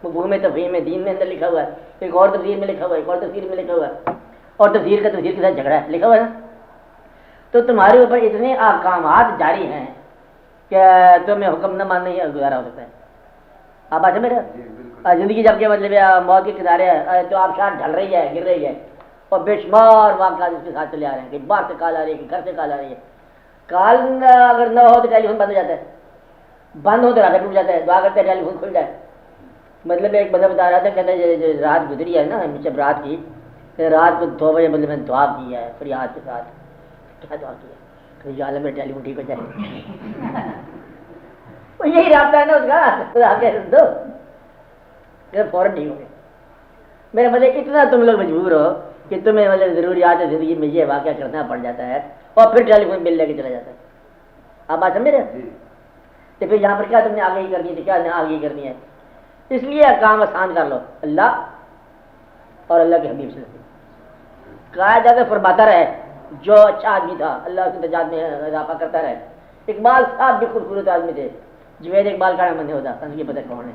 مفہوم تفہیم دین میں اندر لکھا ہوا ہے. ایک اور تفسیر میں لکھا ہوا ہے, ایک اور تفسیر میں لکھا ہوا ہے, اور تفسیر کا تفسیر کے ساتھ جھگڑا ہے لکھا ہوا ہے نا. تو تمہارے اوپر اتنے احکامات جاری ہیں کہ تمہیں حکم نہ ماننے ہی گزارا ہو سکتا ہے. آپ آج میرے زندگی جب کہ مطلب موت کے کنارے ہے تو آپ شاید ڈھل رہی ہے, گر رہی ہے, اور بے شمار واقعات اس کے ساتھ چلے آ رہے ہیں کہ باہر سے کال آ رہی ہے, کہ گھر سے کال آ رہی ہے. کال اگر نہ ہو تو ٹیلی فون بند ہو جاتا ہے, بند ہو تو راستہ ٹوٹ جاتا ہے, دعا کرتے ہیں ٹیلی فون کھل جائے. مطلب ایک بندہ بتا رہا تھا, کہتا ہے رات گزری ہے نا جب رات کی, رات کو 2 بجے مطلب میں نے دعا کی ہے فریاد کے ساتھ. کیا دعا کی ہے, یا اللہ میرا ٹیلی فون ٹھیک ہو جائے. یہی رابطہ ہے نا اس کا, آگے دو فوراً ٹھیک ہو گئے. میرا مطلب اتنا تم لوگ مجبور ہو کہ تمہیں مطلب ضروریات زندگی میں یہ واقعہ کرنا پڑ جاتا ہے, اور پھر ٹیلی فون بل لے کے چلا جاتا ہے. آپ بات سمجھ رہے, تو پھر یہاں پر کیا تم نے آگے ہی کرنی ہے, کیا نہ آگے ہی کرنی ہے. اس لیے کام آسان کر لو, اللہ اور اللہ کے حبیب سے قائد اگر فرماتا رہے. جو اچھا آدمی تھا اللہ کے درجات میں اضافہ کرتا رہے. اقبال صاحب بھی خوبصورت آدمی تھے, جوید اقبال کا نام نہیں ہوتا, سمجھ کے پتہ کون ہے.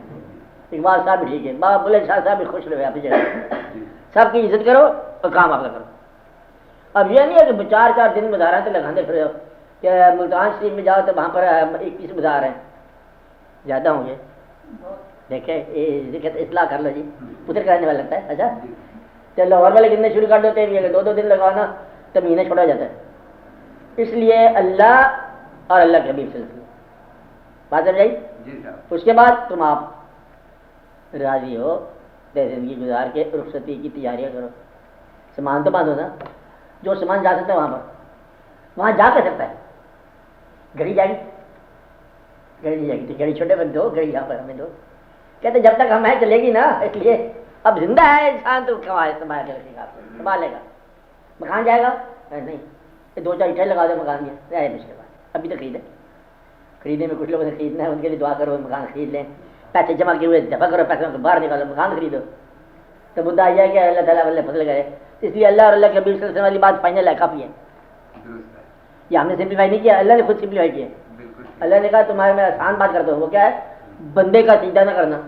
اقبال صاحب بھی ٹھیک ہے, بابا بلند شاہ صاحب بھی خوش رہے اپنی جگہ. سب کی عزت کرو اور کام آپ کا کرو. اب یہ نہیں ہے کہ 4 دن مزارات لگانے پھر کہ ملتان شریف میں جاؤ تو وہاں پر 21 مزار ہیں, زیادہ ہوں گے. دیکھیں اصلاح کر لو جی, ادھر کرنے والا لگتا ہے. اچھا چلو اور والے کتنے شروع کر دیتے ہیں, 2 دن لگوانا تو مہینے چھوڑا جاتا ہے. اس لیے اللہ اور اللہ کے حبیب سے بات کر جائے. اس کے بعد تم آپ راضی ہو, زندگی گزار کے رخصتی کی تیاریاں کرو. سامان تو باندھو نا, جو سامان جا سکتا ہے وہاں پر وہاں جا کر سکتا ہے. گھڑی جائے گی, گھڑی نہیں جائے گی تو گھڑی چھوٹے بن دو, گھڑی یہاں پر ہمیں دو. کہتے جب تک ہم ہیں چلے گی نا, اس لیے اب زندہ ہے انسان تو سنبھال کے رکھے گا, سنبھالے گا. مکان جائے گا نہیں, 2-4 اٹھے لگا دو, مکان دیا رہے پچھلے بات. ابھی تو خریدے, خریدنے میں کچھ لوگوں نے خریدنا ہے, ان کے لیے دعا کرو مکان خرید لیں. پیسے جمع کیے ہوئے دفع کرو, پیسے کو باہر نکالو, مکان خریدو. تو مدعا یہ ہے کہ اللہ تعالیٰ والے فضل کرے. اس لیے اللہ اور اللہ کے حبیب صلی اللہ علیہ وسلم والی بات فائنل ہے, کافی ہے. یہ ہم نے سمپلیفائی نہیں کیا, اللہ نے خود سمپلیفائی کیا. اللہ نے کہا تمہارے میں آسان بات کر دو, وہ کیا ہے بندے کا سجدہ نہ کرنا.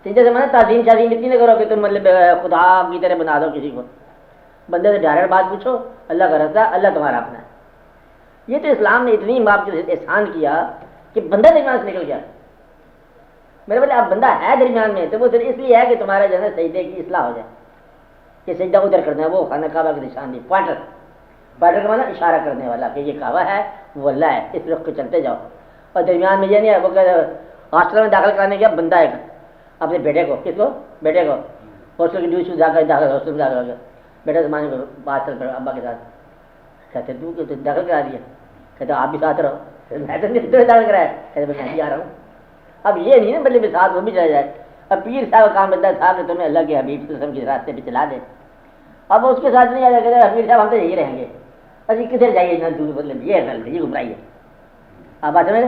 سجدہ سے مطلب تعظیم شاظیم اتنی نہ کرو کہ تم مطلب خدا کی طرح بنا دو کسی کو. بندے سے ڈائریکٹ بات پوچھو, اللہ کا رضا, اللہ تمہارا اپنا ہے. یہ تو اسلام نے اتنی باپ کے احسان کیا کہ بندہ درمیان سے نکل گیا. میرے بولے اب بندہ ہے درمیان میں تو وہ صرف اس لیے ہے کہ تمہارا جو ہے نا سجدے کی اصلاح ہو جائے کہ سجدہ ادھر کرنا ہے, وہ خانہ کعبہ کی نشان دی, پوائنٹر. پوائنٹر کا مطلب اشارہ کرنے والا کہ یہ کعبہ ہے, وہ اللہ ہے, اس رخ کو چلتے جاؤ. اور درمیان میں یہ نہیں ہے وہ ہاسٹل میں داخل کرانے گیا بندہ ہے اپنے بیٹے کو, کس کو, بیٹے کو, ہاسٹل کی ڈیوٹی داخل ہاسٹل میں داخل ہو گیا. بیٹے زمانے کو بات چل پڑا ابا کے ساتھ, کہتے تو داخل کرا دیا, کہتے آپ بھی ساتھ رہو, میں تو داخل کرایا, کہتے میں بھی آ رہا ہوں. اب یہ نہیں نا بلکہ ساتھ وہ بھی چلا جائے. اب پیر صاحب کا کام بنتا تھا کہ تمہیں اللہ کے حبیب صلی اللہ علیہ وسلم کے راستے پہ چلا دے. اب اس کے ساتھ نہیں آ جائے, پیر صاحب ہم تو یہی رہیں گے, ابھی کدھر جائیے نہ دور, مطلب یہ غلط ہے, یہ گمراہی ہے. آپ بات سمجھ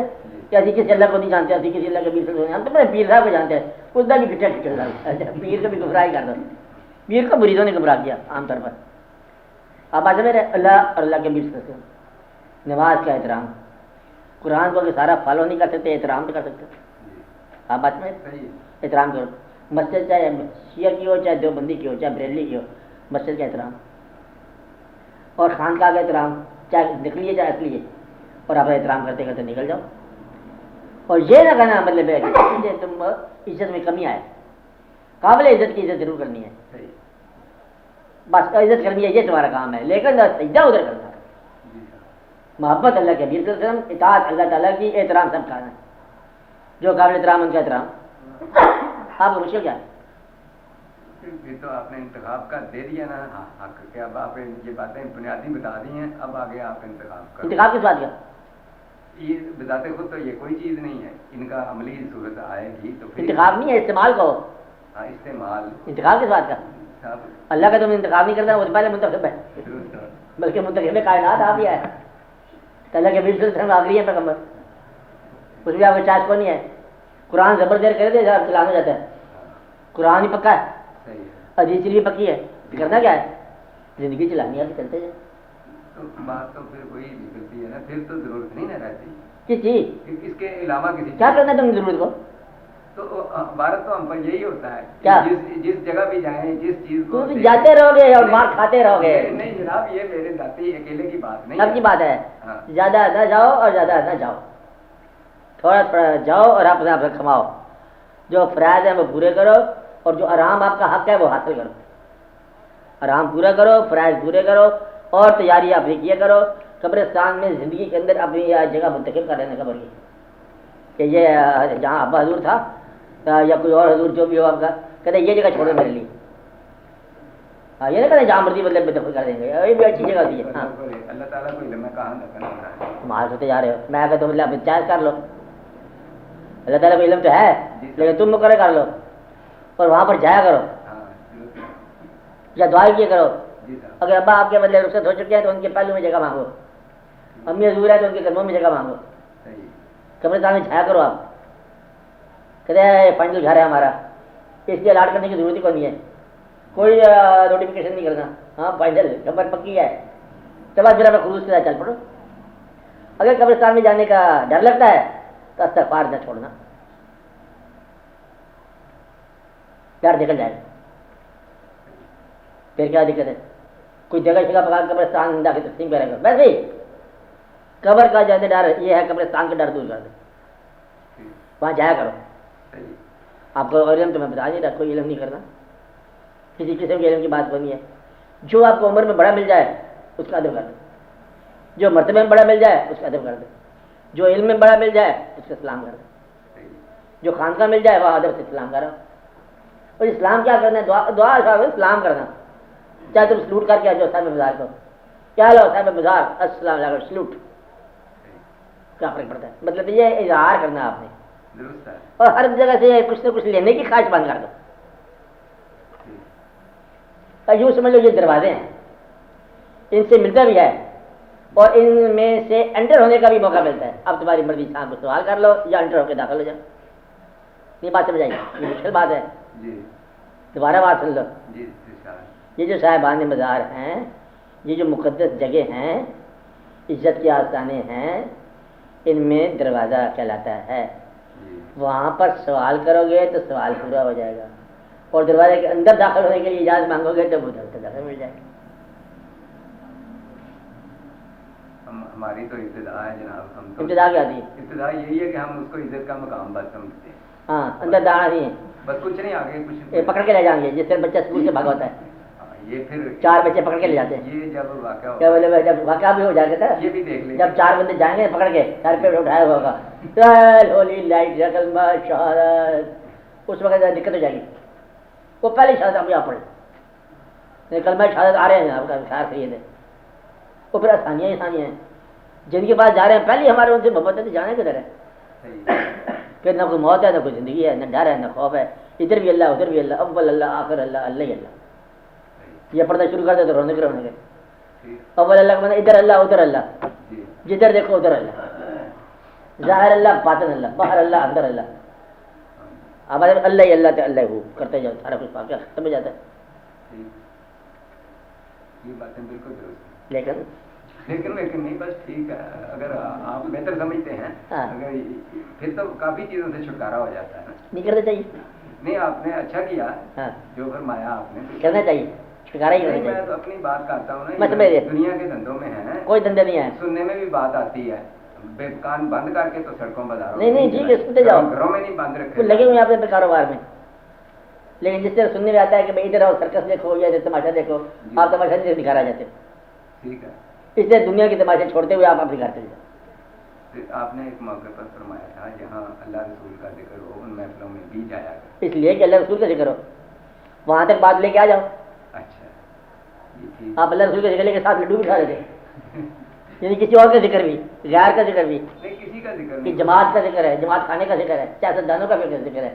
کہ اسی کسی اللہ کو نہیں جانتے, اسی کسی اللہ کے پیر صاحب ہم تو پیر صاحب کو جانتے ہیں, اس کا بھی پھٹا پھٹا پیر کو بھی گمراہی کر دو. پیر کو مریدوں نے گمراہ کیا عام طور پر. آپ بات سمجھ اللہ اور اللہ کے پیر صلی اللہ علیہ وسلم. نماز کا احترام, قرآن کو کہ سارا فالو نہیں کر سکتے, احترام تو کر سکتے. آپ بات میں احترام کرو. مسجد چاہے شیعہ کی ہو, چاہے دیوبندی کی ہو, چاہے بریلوی کی ہو, مسجد کا احترام اور خانقاہ کا احترام, چاہے نکلیے چاہے اصلی ہے, اور آپ احترام کرتے کرتے نکل جاؤ. اور یہ نہ کہنا مطلب ہے کہ تم عزت میں کمی آئے, قابل عزت کی عزت ضرور کرنی ہے, بس عزت کرنی ہے, یہ تمہارا کام ہے. لیکن سجدہ ادھر کرنا ہے, محبت اللہ کے نبی صلی اللہ علیہ وسلم, اطاعت اللہ تعالیٰ کی, احترام سب کا ہے. جو قابل احترام ان کا احترام. آپ کو مشکل کیا ہے؟ یہ تو آپ نے انتخاب کا دے دیا نا حق, کہ اب آپ یہ باتیں بنیادی بتا دی ہیں, اب آگے آپ انتخاب کریں. انتخاب کس بات کا؟ یہ بذات خود تو یہ کوئی چیز نہیں ہے, ان کا عملی صورت آئے گی تو انتخاب نہیں ہے, استعمال کو. ہاں استعمال. انتخاب کس بات کا؟ اللہ کا تم انتخاب نہیں کرتا, وہ پہلے منتخب ہے, بلکہ منتخب کائنات آپ ہی ہے. اللہ کے بیچ سے آخری ہے پیغمبر, اس میں آپ کا چارج کو نہیں ہے. قرآن زبردست کر دے چلانا جاتا ہے, قرآن ہی پکا ہے, حدیث بھی پکی ہے, کرنا کیا ہے, زندگی چلانی ہے, چلتے جائیں. تو بات تو پھر وہی نکلتی ہے نا, پھر تو ضرورت نہیں نہ رہتی کس چیز, اس کے علاوہ کسی کیا کرنا ہے تم ضرورت کو. تو عبارت تو ہم پر یہی ہوتا ہے کیا, جس جگہ بھی جائیں, جس چیز کو جاتے رہو گے اور مار کھاتے رہو گے. نہیں جناب, یہ میرے ذاتی اکیلے کی بات نہیں, سب کی بات ہے. زیادہ نہ جاؤ اور زیادہ نہ جاؤ, تھوڑا تھوڑا جاؤ اور اپنے آپ سے کماؤ. جو فرائض ہیں وہ پورے کرو, اور جو آرام آپ کا حق ہے وہ حاصل کرو. آرام پورا کرو, فرائض پورے کرو, اور تیاری اپنی کیا کرو. قبرستان میں زندگی کے اندر اپنی جگہ منتخب کر لینا قبر کی, کہ یہ جہاں ابا حضور تھا یا کوئی اور حضور جو بھی ہو آپ کا, کہتے یہ جگہ چھوڑو میرے لیے. ہاں, یہ نہیں کہتے جہاں مرضی مطلب دفن کر دیں گے, یہ بھی اچھی جگہ ہوتی ہے. ہاں, اللہ تعالیٰ کو علم ہے کہاں دفن ہونا ہے. مال ہوتے جا رہے ہو, میں کہتا ہوں مطلب چارج کر لو, اللہ تعالیٰ کو علم تو ہے, لیکن تم مقرر کر لو اور وہاں پر جایا کرو, یا دعا کیا کرو. اگر ابا آپ کے بدلے رخصت ہو چکے ہیں تو ان کے پہلو میں جگہ مانگو, امی حضور ہے تو ان کے قدموں میں جگہ مانگو. قبرستان میں جایا کرو. آپ کہتے ہیں فائنل گھر ہے ہمارا, اس لیے الاٹ کرنے کی ضرورت ہی کوئی نہیں ہے, کوئی نوٹیفکیشن نہیں کرنا. ہاں فائنل خبر پکی ہے, تو بعد پھر ہمیں خلوص کے ساتھ چل پڑو. اگر قبرستان میں جانے کا ڈر لگتا ہے تو استغفار نہ چھوڑنا, ڈر نکل جائے. پھر کیا دقت ہے, کوئی جگہ جگہ پکا قبرستان جا کے تقسیم کرے گا. ویسے ہی قبر کا جو ڈر یہ ہے, قبرستان کا ڈر دور کر دے, وہاں جایا کرو. آپ کو علم تو میں بتا نہیں رہا, کوئی علم نہیں کرنا, کسی قسم کے علم کی بات نہیں ہے. جو آپ کو عمر میں بڑا مل جائے اس کا ادب کر دو, جو مرتبے میں بڑا مل جائے اس کا ادب کر دو, جو علم میں بڑا مل جائے اس کا سلام کر دو, جو خانقاہ مل جائے وہ ادب سے سلام کرو. اور اسلام کیا کرنا ہے, دعا سلام کرنا. چاہے تم سلوٹ کر کے آ جاؤ صاحب بازار کو, کیا لو صاحب بازار السلام علیکم سلوٹ, کیا فرق پڑتا ہے. مطلب یہ اظہار کرنا آپ نے, اور ہر جگہ سے کچھ نہ کچھ لینے کی خواہش بند کر دو. یوں سمجھ لو یہ دروازے ہیں, ان سے ملتا بھی ہے اور ان میں سے انٹر ہونے کا بھی موقع ملتا ہے. اب تمہاری مرضی, شام کو سوال کر لو یا انٹر ہو کے داخل ہو جاؤ. یہ بات سمجھ آئی, یہ مشکل بات ہے. دوبارہ بات سن لو. یہ جو صاحبان مزار ہیں, یہ جو مقدس جگہ ہیں, عزت کے آستانے ہیں, ان میں دروازہ کہلاتا ہے. وہاں پر سوال کرو گے تو سوال پورا ہو جائے گا، اور دروازے کے اندر داخل ہونے کے لیے اجازت مانگو گے تو ادھر سے داخل مل جائے گا۔ ہماری تو ابتدا ہے جناب، ہم تو ابتدا کیا تھی؟ ابتدا یہی ہے کہ ہم اس کو عزت کا مقام بس سمجھتے ہیں۔ ہاں، اندر دانا نہیں ہے، بس کچھ نہیں، آگے کچھ یہ پکڑ کے لے جائیں گے جس طرح بچہ اسکول سے بھاگا ہوتا ہے، یہ پھر 4 بچے پکڑ کے لے جاتے ہیں۔ یہ جب واقعہ کیا ہوگا بولے، جب واقعہ بھی ہو جاتا تھا، یہ بھی دیکھ لیں جب 4 بندے جائیں گے پکڑ کے سر پہ اٹھایا ہوا ہوگا، چل ہولی لائٹ کلمہ شہادت، اس وقت دقت ہو جائے گی۔ وہ پہلی شہادت ابھی آپ پڑھیں، کلمہ شہادت آ رہے ہیں آپ کا خیر خرید ہے، وہ پھر آسانیاں ہی آسانیاں ہیں۔ جن کے پاس جا رہے ہیں پہلی ہمارے ان سے محبت ہے تو جانے کدھر ہے؟ پھر نہ کوئی موت ہے، نہ کوئی زندگی ہے، نہ ڈر ہے، نہ خوف ہے، ادھر بھی اللہ ادھر بھی اللہ، اول اللہ آخر اللہ، اللہ ہی اللہ۔ یہ پڑھنا شروع کر دے تو رونے کے رونے کے، اول اللہ کا مطلب ادھر اللہ ادھر اللہ، جدھر دیکھو ادھر اللہ، ظاہر اللہ باطن اللہ، باہر اللہ اندر اللہ، اب اللہ ہی اللہ تو اللہ ہو کرتے جاؤ، سارا کچھ واقعہ ختم ہو جاتا ہے۔ یہ باتیں بالکل درست، لیکن نہیں، بس ٹھیک ہے، اگر آپ بہتر سمجھتے ہیں اگر پھر تو کافی چیزوں سے چھٹکارا ہو جاتا ہے۔ نہیں کرنا چاہیے، نہیں آپ نے اچھا کیا جو فرمایا آپ نے، کرنا چاہیے، چھٹکارا ہی کرنا میں چاہیے۔ تو اپنی بات کرتا ہوں میں نا، سمجھ گیا، دنیا کے دھندوں میں ہے، کوئی دھندے نہیں ہے، سننے میں بھی بات آتی ہے، بے کان بند کر کے تو سڑکوں بازاروں نہیں ٹھیک ہے، سنتے جاؤ، گھروں میں نہیں بند رکھے، لگے ہوئے آپ اپنے کاروبار میں، لیکن جس طرح سننے میں آتا ہے کہ بھائی ادھر آؤ سرکس دیکھو یا تماشا دیکھو، آپ تماشا نہیں دکھا رہا جاتے، ٹھیک ہے، اس لیے دنیا کے تماشے چھوڑتے ہوئے آپ اپنے گھر چلے جاؤ۔ آپ نے ایک موقع پر فرمایا تھا جہاں اللہ رسول کا ذکر ہو ان محفلوں میں بھی جایا کرو، اس لیے کہ اللہ رسول کا ذکر ہو، وہاں تک بات لے کے آ جاؤ۔ اچھا یہ ٹھیک، آپ اللہ رسول کے ذکر کے ساتھ لڈو بھی کھا لیتے، یعنی کسی اور کا ذکر بھی، غیر کا ذکر بھی، نہیں کسی کا ذکر کہ نہیں، جماعت کا ذکر ہے، جماعت کھانے کا ذکر ہے، سیاستدانوں کا بھی ذکر ہے،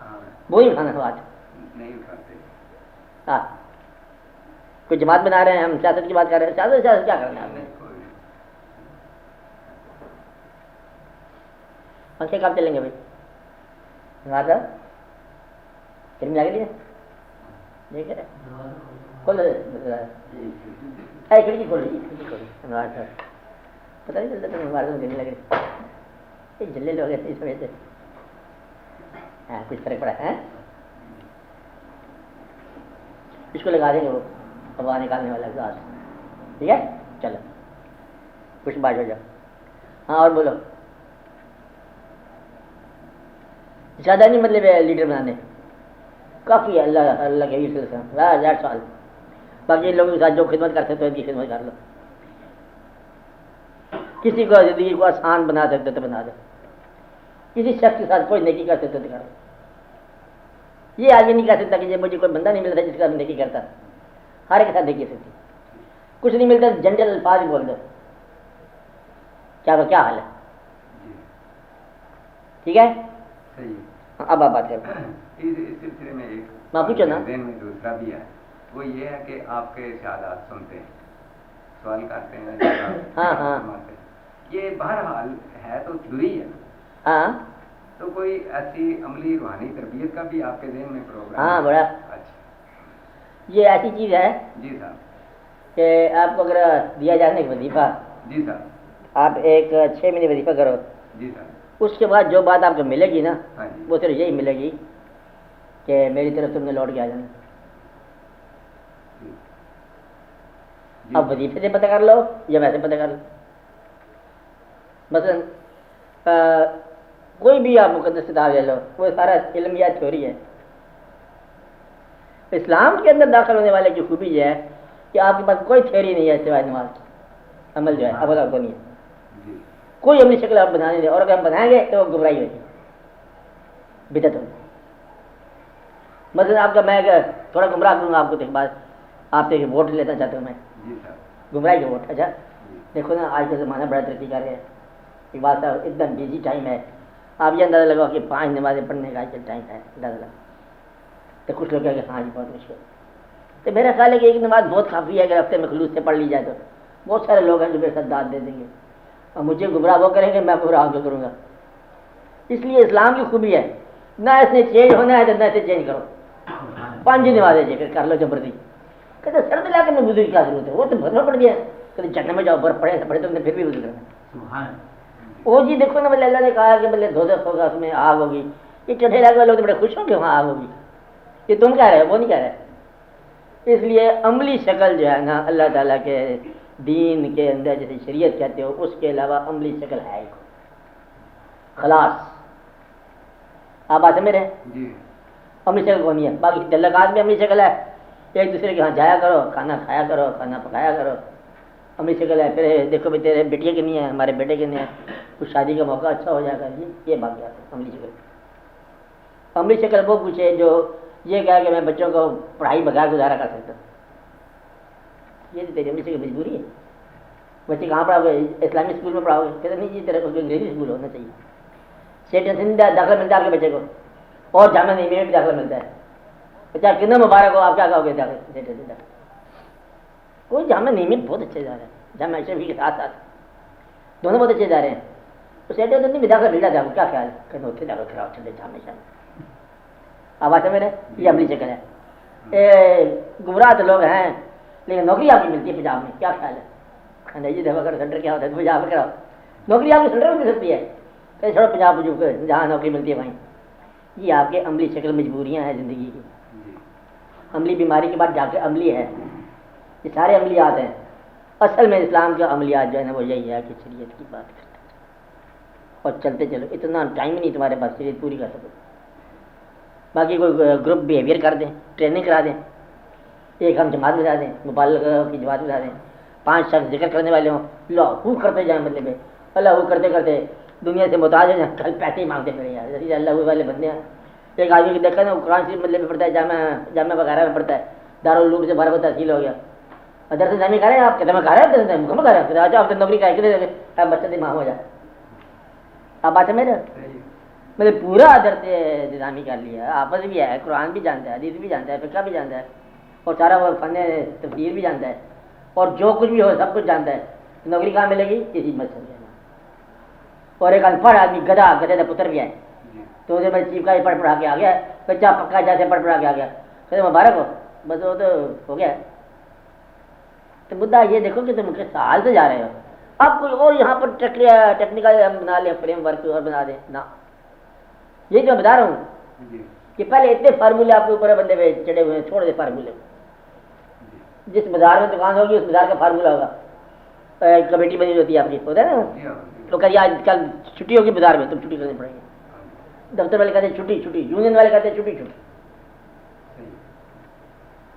ہاں وہی کھانا بات نہیں اٹھاتے، ہاں، کوئی جماعت بنا رہے ہیں، ہم سیاست کی بات کر رہے ہیں، سیاست کیا کرنا ہے آپ نے؟ پنکھے کب چلیں گے بھائی؟ صاحب پھر میں آگے لیے دیکھ رہے کھول کھڑکی کھول رہی انوار صاحب، پتہ نہیں چلتا تم انوار دینے لگے، یہ جلے لوگ ایسے اس وجہ سے، ہاں کچھ فرق پڑا ہے، اس کو لگا دیں گے وہ ہوا نکالنے والا گاس، ٹھیک ہے، چلو کچھ بات ہو جاؤ۔ ہاں اور بولو، زیادہ نہیں مطلب لیڈر بنانے، کافی ہے، اللہ اللہ کے وسلم 1000 سال، باقی لوگوں کے ساتھ جو خدمت کرتے تو ان کی خدمت کر لو، کسی کو زندگی کو آسان بنا سکتے تو بنا دو، کسی شخص کے ساتھ کوئی نیکی کر سکتے تو کرو، یہ آگے نہیں کہہ سکتا کہ یہ مجھے کوئی بندہ نہیں ملتا جس کا نیکی کرتا، ہر ایک کے ساتھ نیکی سکتی، کچھ نہیں ملتا جنرل الفاظ ہی بول دو، کیا حال ہے، ٹھیک ہے، اب آپ بات کریں۔ اس سلسلے میں ایک پوچھو نا، ذہن میں دوسرا بھی ہے، وہ یہ ہے کہ آپ کے ارشادات سنتے ہیں، سوال کرتے ہیں، ہاں یہ بہرحال ہے تو ضروری ہے، ہاں تو کوئی ایسی عملی روحانی تربیت کا بھی آپ کے ذہن میں پروگرام؟ ہاں بڑا، اچھا یہ ایسی چیز ہے جی صاحب، کہ آپ کو اگر دیا جانے ایک وظیفہ، جی صاحب، آپ ایک 6 مہینے وظیفہ کرو، جی صاحب، اس کے بعد جو بات آپ کو ملے گی نا ہاں جی، وہ صرف یہی ملے گی کہ میری طرف تم نے لوٹ کے آ جانا، اب وظیفے سے پتہ کر لو یا ویسے پتہ کر لو، مثلا کوئی بھی آپ مقدس کتاب لے لو، وہ سارا علم یا تھیوری ہے، اسلام کے اندر داخل ہونے والے کی خوبی یہ ہے کہ آپ کے پاس کوئی تھیوری نہیں ہے سوائے نماز کی، عمل جو ہے اب آپ کو نہیں ہے، کوئی عملی شکل آپ بنانے دیں، اور اگر ہم بنائیں گے تو وہ گمراہی ہوگی، بدعت ہوگی۔ مثلا آپ کا میں تھوڑا گمراہ کروں گا آپ کو، بعد آپ سے ووٹ لینا چاہتا ہوں میں، گمراہی کا ووٹ، اچھا دیکھو نا آج کا زمانہ بڑا ترقی کر رہا ہے، ایک بات ہے اتنا بزی ٹائم ہے، آپ یہ اندازہ لگاؤ کہ 5 نمازیں پڑھنے کا آج ٹائم ہے، اندازہ لگا تو کچھ لوگ کہیں کہ ہاں جی بہت مشکل، تو میرا خیال ہے کہ ایک نماز بہت کافی ہے، اگر ہفتے میں خلوص سے پڑھ لی جائے تو بہت سارے لوگ ہیں جو میرے ساتھ داد دے دیں گے، اور مجھے گمراہ وہ کریں گے، میں گمراہ کیوں کروں گا؟ اس لیے اسلام کی خوبی ہے، نہ اس نے چینج ہونا ہے تو نہ اسے چینج کرو، 5 نمازیں جی پھر کر لو جبردی، کہتے سرد علاقے میں وضو کی کیا ضرورت ہے، وہ تو بھرنا پڑ گیا، کبھی جنت میں جاؤ برف پڑے پڑے تو پھر بھی وضو کرنا، وہ جی دیکھو نا، اللہ نے کہا کہ بولے دوزخ ہوگا، اس میں آگ ہوگی، یہ چٹھے لگے والے لوگ بڑے خوش ہوں گے وہاں آگ ہوگی، یہ تم کہہ رہے ہو، وہ نہیں کہہ رہے۔ اس لیے عملی شکل جو ہے نا اللہ تعالیٰ کے دین کے اندر جیسے شریعت کہتے ہو، اس کے علاوہ عملی شکل ہے ہی خلاص۔ آپ بات سمجھ رہے ہیں؟ جی عملی شکل کون ہے؟ باقی تعلقات میں عملی شکل ہے، ایک دوسرے کے ہاں جایا کرو، کھانا کھایا کرو، کھانا پکایا کرو، عملی شکل ہے۔ پھر دیکھو بھی تیرے بیٹیے کے نہیں ہے، ہمارے بیٹے کے نہیں ہے، کچھ شادی کا موقع اچھا ہو جائے گا، یہ بات ہے عملی شکل۔ عملی شکل وہ پوچھے جو یہ کہا کہ میں بچوں کو پڑھائی بغیر گزارا کر سکتا ہوں، یہ تیری عملی شکل مجبوری ہے۔ بچے کہاں پڑھاؤ گے؟ اسلامی اسکول میں پڑھاؤ گے؟ کہتے نہیں جی تیرے کو انگریزی اسکول ہونا چاہیے، سیٹ داخلہ ملتا ہے آپ کے بچے کو، اور جامعہ نعیمیہ میں بھی داخلہ ملتا ہے، بچہ کتنا مبارک ہو، آپ کیا کہو گے؟ داخلہ کوئی جامعہ نعیمیہ بہت اچھے ادارے ہیں، جامعہ اشرفی کے ساتھ ساتھ دونوں بہت اچھے ادارے ہیں، اس سیٹ نہیں داخلہ ملتا تھا، کیا خیال ہے کہ اتنے داخلہ کراؤ چلے جامعہ شامع۔ آواز میں میرے یہ عملی شکل ہے۔ گمراہ تو لوگ ہیں لیکن نوکری آپ کی ملتی ہے پنجاب میں، کیا خیال ہے؟ نہیں جی دیکھو اگر سینٹر کیا ہوتا ہے تو پنجاب میں کراؤ، نوکری آپ کی سینٹر میں مل سکتی ہے، کہ چھوڑو پنجاب جہاں نوکری ملتی ہے وہیں۔ یہ آپ کے عملی شکل مجبوریاں ہیں زندگی کی، عملی بیماری کے بعد جا کے عملی ہے، یہ سارے عملیات ہیں۔ اصل میں اسلام کے عملیات جو ہے نا وہ یہی ہے کہ شریعت کی بات کرتے اور چلتے چلو، اتنا ٹائم ہی نہیں تمہارے پاس شریعت پوری کر سکو۔ باقی کوئی گروپ بیہیویئر کر دیں، ٹریننگ کرا دیں، ایک ہم جماعت بتا دیں، مبالغہ کی جماعت بتا دیں، 5 شخص ذکر کرنے والے ہوں، اللہ کرتے جائیں، مطلب میں اللہ کرتے کرتے دنیا سے محتاج ہو جائیں، کل پیسے ہی مانگتے پڑے یار، جیسے اللہ والے بندے ہیں۔ ایک آدمی کی دیکھا نا قرآن شریف مطلب میں پڑھتا ہے، جامعہ وغیرہ میں پڑھتا ہے، دارالعلوم سے بھر تحصیل ہو گیا، درس جامع کر رہے ہیں آپ، کتنا کر رہے ہیں مکمل کر رہے ہیں، اچھا آپ نوکری کا کتنے بچے امام ہو جائے، آپ بات سمجھ رہے ہیں؟ میں نے پورا درس نظامی کر لیا، آپس بھی ہے، قرآن بھی جانتا ہے، حدیث بھی جانتا ہے، فقہ بھی جانتا ہے، اور سارا وہ فن تفسیر بھی جانتا ہے، اور جو کچھ بھی ہو سب کچھ جانتا ہے، نوکری کہاں ملے گی؟ کسی مسجد میں۔ اور ایک انپڑھ آدمی گدھا کا پتر بھی ہے، تو اسے میں چیف کا پڑھ پڑھا کے آ گیا، بچہ پکا جیسے پڑھ پڑھا کے آ گیا، کہتے مبارک ہو، بس وہ تو ہو گیا۔ تو مدعا یہ دیکھو کہ تم کس حال سے جا رہے ہو، اب کوئی اور یہاں پر ٹیکنیکل ہم بنا لیں، فریم ورک اور بنا دیں نا، یہی تو بتا رہا ہوں کہ پہلے اتنے فارمولے آپ کے اوپر بندے پہ چڑھے ہوئے ہیں، چھوڑ دے فارمولے، جس بازار میں دکان ہوگی اس بازار کا فارمولہ ہوگا، کمیٹی بنی ہوتی ہے آپ کی، ہوتا ہے نا، تو کہیے آج کل چھٹی ہوگی بازار میں، تم چھٹی کرنی پڑے گی، دفتر والے کہتے ہیں چھٹی چھٹی، یونین والے کہتے ہیں چھٹی چھٹی،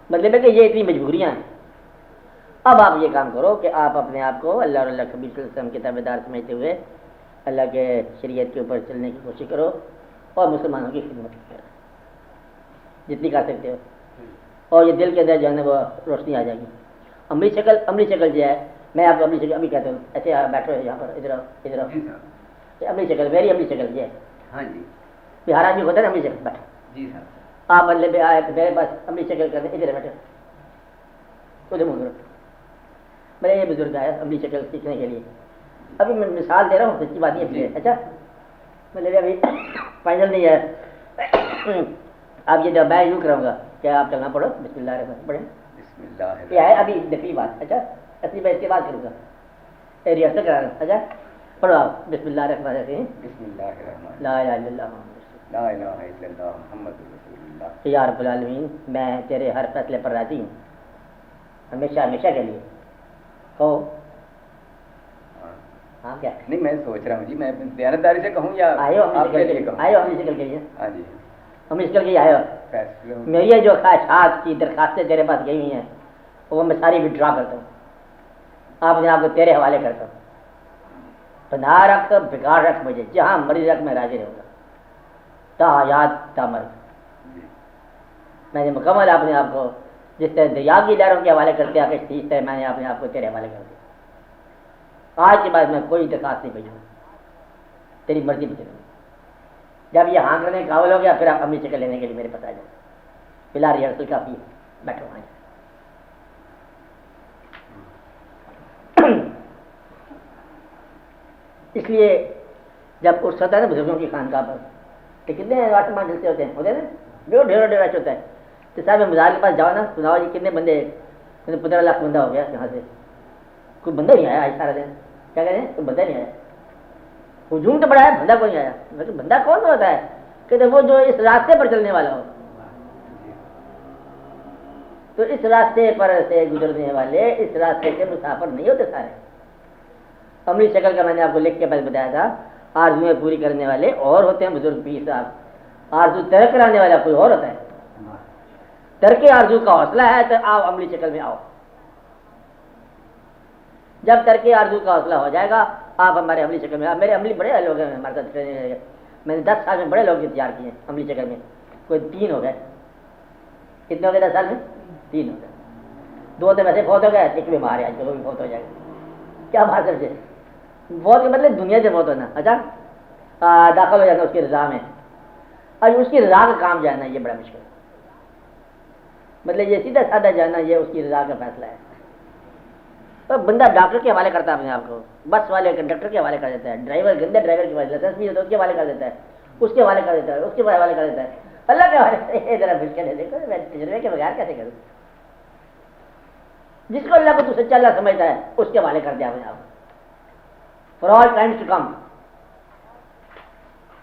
مطلب ہے کہ یہ اتنی مجبوریاں ہیں۔ اب آپ یہ کام کرو کہ آپ اپنے آپ کو اللہ اور اللہ کے نبی صلی اللہ علیہ وسلم کے تابعدار سمجھتے ہوئے اللہ کے شریعت کے اوپر چلنے کی کوشش کرو، اور مسلمانوں کی خدمت کرو جتنی کر سکتے ہو، اور یہ دل کے اندر جو ہے نا وہ روشنی آ جائے گی۔ عملی شکل جو ہے، میں آپ کو عملی شکل ابھی کہتا ہوں، ایسے بیٹھو یہاں پر، ادھر آؤ ادھر آؤ، عملی شکل میری عملی شکل یہ ہے، ہاں جی بہار آدمی ہوتا ہے نا عملی شکل، بیٹھو جی صاحب، آپ مطلب آئے میرے پاس عملی شکل کرتے ادھر بیٹھو، ادھر منہ رکھو، میں یہ بزرگ آیا عملی شکل سیکھنے کے لیے، ابھی میں مثال دے رہا ہوں، سچی بات نہیں ہے، اچھا مطلب ابھی فائنل نہیں ہے، آپ یہ میں یوں کراؤں گا کہ آپ چلنا پڑھو، بسم اللہ الرحمن پڑھیں، بسم اللہ یہ ہے ابھی نقلی بات، اچھا اصلی میں اس کے بعد کروں گا، ریہرسل کرا رہا ہوں، اچھا پڑھو آپ، بسم اللہ الرحمن الرحیم، بسم اللہ الرحمن لا الہ الا اللہ محمد رسول لا الہ الا اللہ محمد رسول اللہ، اللہ، یا رب العالمین میں تیرے ہر فیصلے پر راضی ہوں، ہمیشہ ہمیشہ کے لیے ہو، ہاں کیا نہیں میں سوچ رہا ہوں جی، میں دیانتداری سے کہوں یا آئے ہو آپ کے لیے کہوں؟ آئے ہو عملی شکل کے لیے، ہاں جی عملی شکل کے لیے آئے ہو، فیصلے میری جو خواہشات کی درخواستیں تیرے پاس گئی ہوئی ہیں وہ میں ساری وڈرا کرتا ہوں، آپ اپنے آپ کو تیرے حوالے کرتا ہوں، بنا رکھ بگاڑ رکھ مجھے، جہاں مرضی رکھ میں راضی رہوں گا، تا حیات تا مرض، میں نے مکمل اپنے آپ کو جس طرح دریا کی لہروں کے حوالے کرتے آ کے اس طرح میں نے اپنے آپ کو تیرے حوالے کر دیا، آج کے بعد میں کوئی درخواست نہیں بھیجوں، تیری مرضی پہ چلوں، جب یہ ہاں کرنے کے قابل ہو گیا پھر آپ عملی شکل لینے کے لیے میرے پاس آ جائیں، فی الحال ریہرسل کافی ہے، بیٹھو وہاں۔ اس لیے جب اس ہوتا ہے نا بزرگوں کی خانقاہ پر کہ کتنے آسمان جلسے ہوتے ہیں نا، ڈھیروں رش ہوتا ہے، تو صاحب مزار کے پاس جاؤ نا، سناؤ جی کتنے بندے، 15 لاکھ بندہ ہو گیا یہاں سے، کوئی بندہ نہیں آیا آج سارا دن، کیا کہہ رہے ہیں کوئی بندہ نہیں آیا، ہجوم تو بڑا ہے، بندہ کوئی آیا، لیکن بندہ کون ہوتا ہے؟ کہتے وہ جو اس راستے پر چلنے والا ہو، تو اس راستے پر سے گزرنے والے اس راستے کے مسافر نہیں ہوتے سارے. عملی شکل کا میں نے آپ کو لکھ کے پہلے بتایا تھا، آرزویں پوری کرنے والے اور ہوتے ہیں بزرگ پیر صاحب، آرزو ترک کرانے والا کوئی اور ہوتا ہے. ترک آرزو کا حوصلہ ہے تو آؤ عملی شکل میں آؤ. جب ترک آرزو کا حوصلہ ہو جائے گا آپ ہمارے عملی شکل میں آؤ. میرے عملی بڑے لوگ ہیں ہمارے ساتھ ٹریننگ، میں نے 10 سال میں بڑے لوگ تیار کیے ہیں عملی شکل میں. کوئی 3 ہو گئے. کتنے ہو گئے 10 سال میں؟ 3 ہو گئے. 2 تو ویسے فوت ہو گئے، ایک بیمار ہے آج کل وہ بھی فوت ہو جائے گا. کیا بات کرتے فوت کے مطلب دنیا سے فوت ہونا. اچھا داخل ہو جانا اس کی رضا میں، اور اس کی رضا کا کام جانا یہ بڑا مشکل ہے. مطلب یہ سیدھا سادہ جانا یہ اس کی رضا کا فیصلہ ہے. تو بندہ ڈاکٹر کے حوالے کرتا ہے اپنے آپ کو، بس والے کنڈکٹر کے حوالے کر دیتا ہے، ڈرائیور گندے ڈرائیور کے حوالے کرتا ہے، اس کے حوالے کر دیتا ہے، اس کے حوالے کر دیتا ہے، اس کے حوالے کر دیتا ہے. اللہ کے حوالے ذرا مشکل ہے. دیکھو میں تجربے کے بغیر کیسے کروں؟ جس کو اللہ کو تو سچا اللہ سمجھتا ہے اس کے حوالے کر دیا اپنے آپ for all times to come.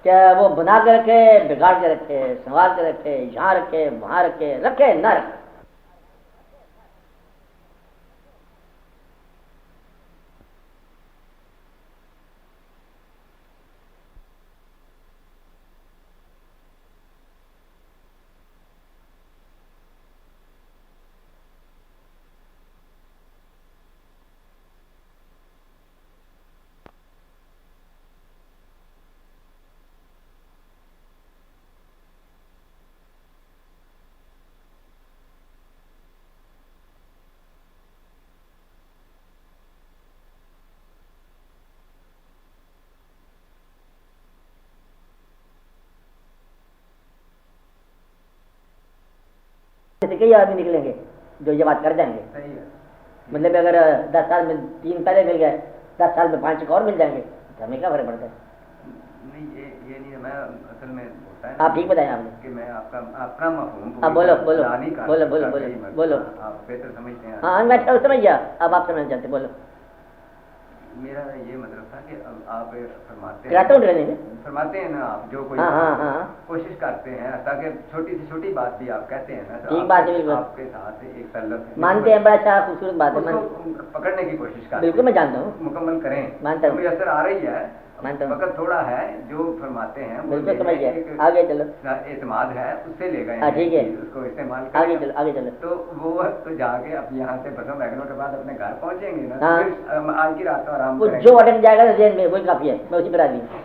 کہ وہ بنا کے رکھے، بگاڑ کے رکھے، سنوار کے رکھے، یہاں رکھے، وہاں رکھے، رکھے نہ رکھے. کئی آدمی نکلیں گے جو یہ بات کر جائیں گے. مطلب اگر 10 سال میں 3 پہلے مل گئے، 10 سال میں 5 اور مل جائیں گے تو ہمیں کیا فرق پڑتا ہے؟ نہیں یہ نہیں ہے. میں اصل میں ہوتا ہے آپ ٹھیک بتائیں آپ نے کہ میں آپ کا اپنا مفہوم بولو بولو بولو بولو بولو بولو. آپ بہتر سمجھتے ہیں. ہاں میں سمجھ گیا، اب آپ سمجھ جاتے. بولو. میرا یہ مطلب تھا کہ آپ فرماتے ہیں نا، آپ جو کوئی کوشش کرتے ہیں تاکہ چھوٹی سے چھوٹی بات بھی آپ کہتے ہیں نا تو آپ کے ساتھ ایک تعلق مانتے ہیں. بڑا اچھا خوبصورت بات ہے، پکڑنے کی کوشش کرتے ہیں. بالکل میں جانتا ہوں، مکمل کریں. مانتا ہوں، مجھے اثر آ رہی ہے. وقت تھوڑا ہے جو فرماتے ہیں بالکل سمجھ گیا. آگے چلو. اعتماد ہے اس سے لے گئے. ٹھیک ہے، اس کو استعمال آگے چلو آگے چلو. تو وہ تو جا کے اب یہاں سے بسوں ویگنوں کے بعد اپنے گھر پہنچیں گے نا. آج کی رات کو آرام کریں گے. جو اٹک جائے گا ذہن میں وہی کافی ہے. میں اسی پر آدمی ہوں.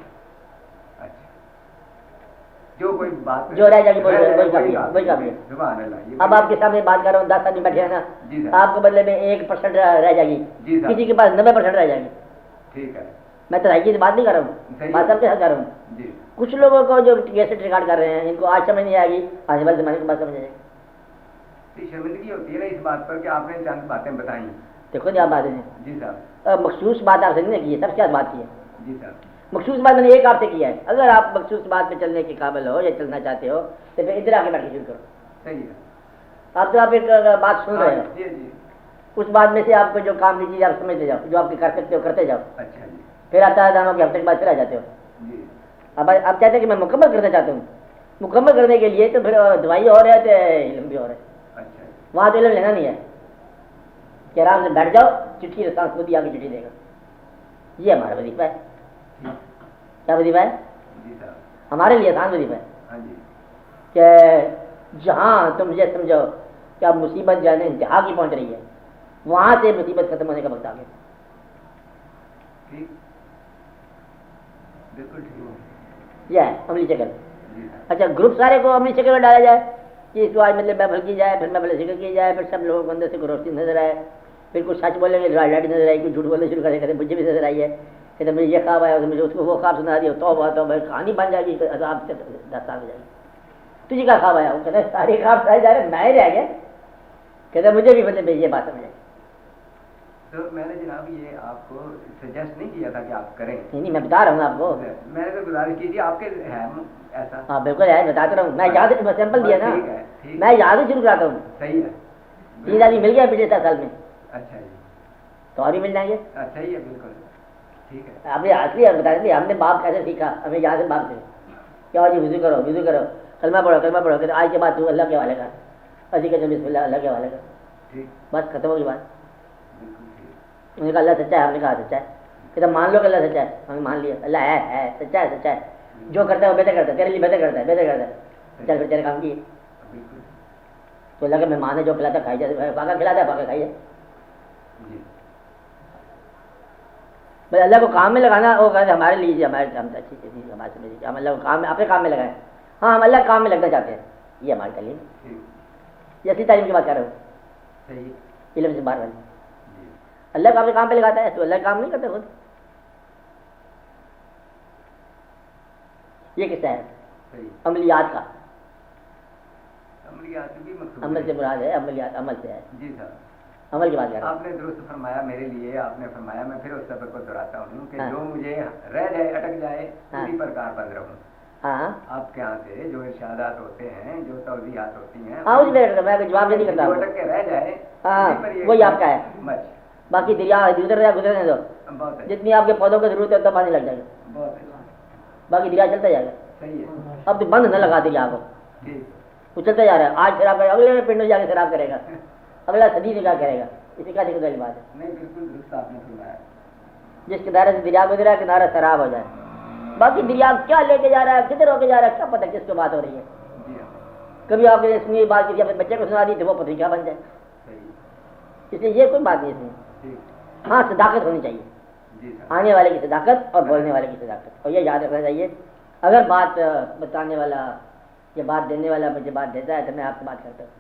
جو کوئی بات جو رہ جائے گی وہی کافی ہے، وہی کافی ہے. سبحان اللہ. اب آپ کے سامنے بات کر رہا ہوں، 10 آدمی بیٹھے ہیں نا، آپ کے بدلے میں 1% رہ جائے گی، کسی کے پاس 90% رہ جائے گی. ٹھیک ہے. میں تو کی بات نہیں کر رہا ہوں، بات سب کے ساتھ کر رہا ہوں. کچھ لوگوں کو جو کیسٹ ریکارڈ کر رہے ہیں ان کو آج سمجھ نہیں آئے گی، آنے والے زمانے کی بات سمجھ آئے گی. شرمندگی ہوتی ہے نا اس بات پر کہ آپ نے چند باتیں بتائیں. دیکھو جی آپ باتیں ہیں. جی صاحب. مخصوص بات آپ سے نہیں کی ہے، سب سے بات کی ہے. جی صاحب. مخصوص بات میں نے ایک آپ سے کیا ہے. اگر آپ مخصوص بات پہ چلنے کے قابل ہو یا چلنا چاہتے ہو تو پھر ادھر آ کے بیٹھ کے شروع کرو. صحیح ہے. آپ تو آپ ایک بات سن رہے ہیں، اس بات میں سے آپ کو جو کام کی چیز آپ سمجھتے جاؤ، جو آپ کے کر سکتے ہو کرتے جاؤ. اچھا جی. پھر آتا ہے دانوں کے ہفتے کے بعد پھر آ جاتے ہو. جی. اب آپ چاہتے ہیں کہ میں مکمل کرنا چاہتا ہوں. مکمل کرنے کے لیے تو پھر دوائی اور ہے تو علم بھی اور ہے. اچھا. وہاں تو علم لینا نہیں ہے کہ آرام سے بیٹھ جاؤ، چٹھی رسان خود ہی آ کے چٹھی دے گا. یہ ہمارا وظیفہ ہے. کیا وظیفہ ہے؟ جی صاحب. ہمارے لیے آسان وظیفہ ہے. ہاں جی. کہ جہاں تم یہ سمجھو کہ اب مصیبت جانے انتہا کی پہنچ رہی ہے، وہاں سے مصیبت ختم ہونے کا وقت آ گیا. ٹھیک. بالکل ٹھیک. یہ ہے عملی شکل. اچھا گروپ سارے کو عملی شکل میں ڈالا جائے کہ اس کو آج مطلب محفل کی جائے، پھر محفل ذکر کی جائے، پھر سب لوگوں کو اندر سے روشنی نظر آئے، پھر کچھ سچ بولیں گے لائٹ نظر آئی، کچھ جھوٹ بولنے شروع کرے کہتے مجھے بھی نظر آئی ہے، کہتے مجھے یہ خواب آیا، مجھے اس کو وہ خواب سنا دیا، تو کہانی بن جائے گی، عذاب سے 10 سال ہو جائے گی. تجھے کیا خواب آیا؟ وہ کہتے سارے خواب سارے جا رہے میں ہی رہ گیا. کہتے مجھے بھی مطلب یہ بات سمجھ آئی. تو میں نے جناب یہ آپ کو سجیسٹ نہیں کیا تھا کہ آپ کریں. نہیں میں بتا رہا ہوں آپ کو. میں نے تو گزارش کی تھی آپ کے ہے ایسا. ہاں بالکل ہے، بتاتا رہا ہوں. میں یاد سیمپل دیا نا، میں یاد ہی شروع کراتا ہوں. صحیح ہے. 3 آدمی مل گیا پچھلے 7 سال میں. اچھا جی. تو اور بھی مل جائیں گے. صحیح ہے. بالکل ٹھیک ہے آپ نے اصلی بتا دیں ہم نے باپ کیسے سیکھا, ہمیں یہاں سے باپ سے کیا جی وضو کرو وضو کرو, کلمہ پڑھو کہ آج کے بعد تو اللہ کے حوالے کر, اسی کے بسم اللہ اللہ کے حوالے کر, ٹھیک بس ختم ہوگی بات. بالکل ٹھیک انہوں نے کہا اللہ سچا ہے, ہم نے کہا سچا ہے, کہ مان لو کہ اللہ سچا ہے, ہم نے مان لیا اللہ ہے سچا ہے سچا ہے, جو کرتا ہے وہ بہتر کرتا ہے, تیرے لیے بہتر کرتا ہے بہتر کرتا ہے, چل پھر تیرے کام کیے. بالکل تو اللہ کے مہمان ہے جو کھلاتا کھائی جائے, پاکا کھلاتا ہے پاکا کھائیے. جی بھائی اللہ کو کام میں لگانا وہ کہتے ہمارے لیے ہمارے کام اچھی چیز ہمارے سمجھ ہم اللہ کو کام میں اپنے کام میں لگائیں. ہاں ہم اللہ کام میں لگنا چاہتے ہیں, یہ ہماری تعلیم, ٹھیک یہ اصلی تعلیم کی بات کر رہا ہوں, صحیح علم سے باہر والی. جی اللہ کو اپنے کام پہ لگاتا ہے تو اللہ کام نہیں کرتا خود. یہ قصہ ہے صحیح عملیات کا, عملیات بھی مقصود عمل سے ہے. مراد ہے عملیات, عمل سے ہے, جی صاحب عمل کی بات کر رہا ہوں. آپ نے درست فرمایا میرے لیے, آپ نے فرمایا, میں پھر اس سبق کو دہراتا ہوں کہ ہاں. جو مجھے رہ جائے اٹک جائے ہاں. اسی پر کاربند رہوں. ہاں آپ کے یہاں سے جو ارشادات ہوتے ہیں, جو توضیحات ہوتی ہیں, ہاں اس میں میں جواب نہیں کرتا جو ہوں. اٹک کے رہ جائے ہاں اسی پر یہ وہی آپ کا ہے, مچ باقی دریا ادھر رہا گزرنے دو, بہت اچھا جتنی آپ کے پودوں کی ضرورت ہے اتنا پانی لگ جائے گا, بہت اچھا باقی دریا چلتا جائے گا. صحیح ہے اب تو بند نہ لگا دریا کو, ٹھیک وہ چلتا جا رہا ہے, آج شراب کرے گا اگلے پنڈوں جا کے شراب کرے گا, اگلا صدی میں کیا کرے گا, اسی کا دقت والی بات ہے. نہیں بالکل درست آپ نے فرمایا. جس کنارے سے دریا گزرا ہے کنارہ شراب ہو جائے, باقی دریا کیا لے کے جا رہا ہے کدھر ہو کے جا رہا ہے کیا پتہ کس کو بات ہو رہی ہے. جی ہاں کبھی آپ نے سنی بات کسی اپنے بچے کو سنا دی تو وہ پتہ کیا بن جائے. صحیح اس لیے یہ کوئی بات نہیں اس میں. ٹھیک ہاں صداقت ہونی چاہیے, جی صاحب آنے والے کی صداقت اور بولنے والے کی صداقت, اور یہ یاد رکھنا چاہیے. اگر بات بتانے والا یا بات دینے والا مجھے بات دیتا ہے تو میں آپ سے بات کرتا ہوں.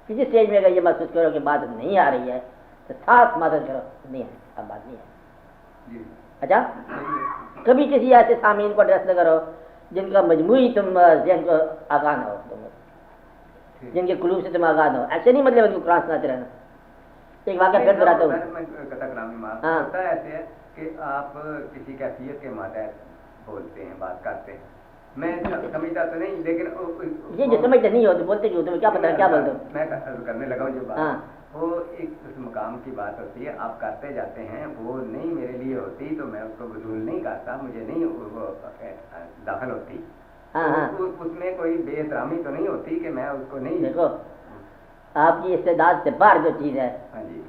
کسی اسٹیج میں اگر یہ محسوس کرو کہ بات نہیں آ رہی ہے تو ساتھ مدد کرو, نہیں ہے اب بات نہیں ہے. جی اچھا صحیح ہے کبھی کسی ایسے سامعین کو ایڈریس نہ کرو جن کا مجموعی تم ذہن کو آگاہ نہ ہو, تم جن کے قلوب سے تم آگاہ نہ ہو. ایسے نہیں مطلب ان کو قرآن سناتے رہنا. ایک واقعہ پھر دہراتا ہوں. میں قطع کلامی معاف ہاں. ہوتا ہے ایسے ہے کہ آپ کسی کیفیت کے ماتحت بولتے ہیں, بات کرتے ہیں, میں سمجھتا تو نہیں لیکن یہ جو سمجھتے نہیں ہو تو بولتے کیوں, تمہیں کیا پتا کیا بولتے ہو. میں کرنے لگا ہوں جو ہاں. بات وہ ایک اس مقام کی بات ہوتی ہے, آپ کرتے جاتے ہیں, وہ نہیں میرے لیے ہوتی تو میں اس کو وصول نہیں کرتا, مجھے نہیں وہ داخل ہوتی. ہاں ہاں اس میں کوئی بے احترامی تو نہیں ہوتی کہ میں اس کو نہیں. دیکھو آپ کی استعداد سے باہر جو چیز ہے ہاں جی